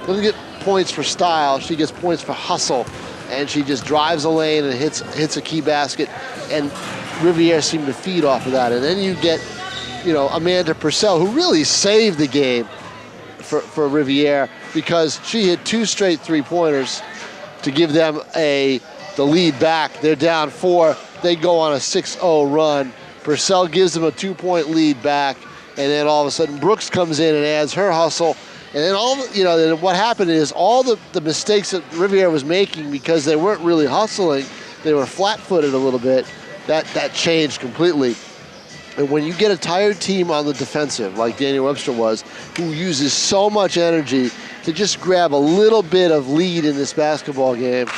Doesn't get points for style. She gets points for hustle. And she just drives a lane and hits a key basket. And Rivier seemed to feed off of that. And then you get, Amanda Purcell, who really saved the game for Rivier because she hit 2 straight three-pointers to give them the lead back. They're down 4. They go on a 6-0 run. Purcell gives them a 2-point lead back. And then all of a sudden, Brooks comes in and adds her hustle. And then then what happened is all the mistakes that Rivier was making because they weren't really hustling, they were flat-footed a little bit, that changed completely. And when you get a tired team on the defensive, like Daniel Webster was, who uses so much energy to just grab a little bit of lead in this basketball game,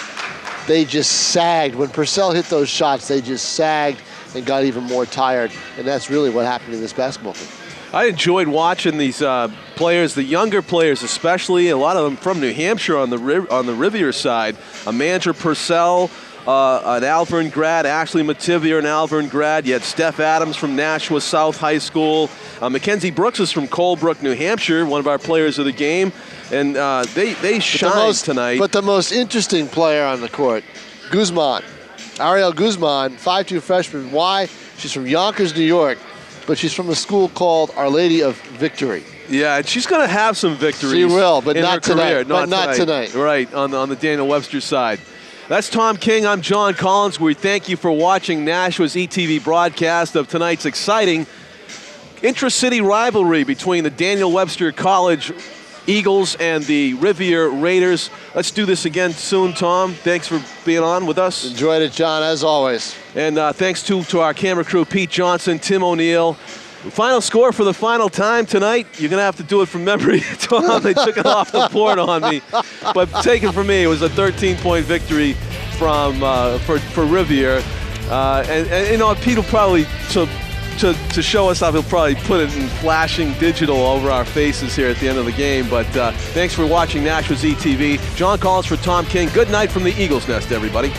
they just sagged. When Purcell hit those shots, they just sagged and got even more tired. And that's really what happened in this basketball game. I enjoyed watching these players, the younger players especially, a lot of them from New Hampshire on the Rivier side. Amanda Purcell, an Alvern grad, Ashley Mativier, an Alvern grad. You had Steph Adams from Nashua South High School. Mackenzie Brooks is from Colebrook, New Hampshire, one of our players of the game. And they shined tonight. But the most interesting player on the court, Guzman. Ariel Guzman, 5'2" freshman. Why? She's from Yonkers, New York. But she's from a school called Our Lady of Victory. Yeah, and she's going to have some victories. She will, but in not her tonight. Career. But not tonight. Right, on the Daniel Webster side. That's Tom King. I'm John Collins. We thank you for watching Nashua's ETV broadcast of tonight's exciting intra-city rivalry between the Daniel Webster College Eagles and the Rivier Raiders. Let's do this again soon, Tom. Thanks for being on with us. Enjoyed it, John, as always. And thanks to our camera crew, Pete Johnson, Tim O'Neill. Final score for the final time tonight. You're going to have to do it from memory, Tom. They took it off the board on me. But take it from me, it was a 13-point victory for Rivier. And Pete will probably, to show us off, he'll probably put it in flashing digital over our faces here at the end of the game. But thanks for watching Nashua's ETV. John Collins for Tom King. Good night from the Eagles Nest, everybody.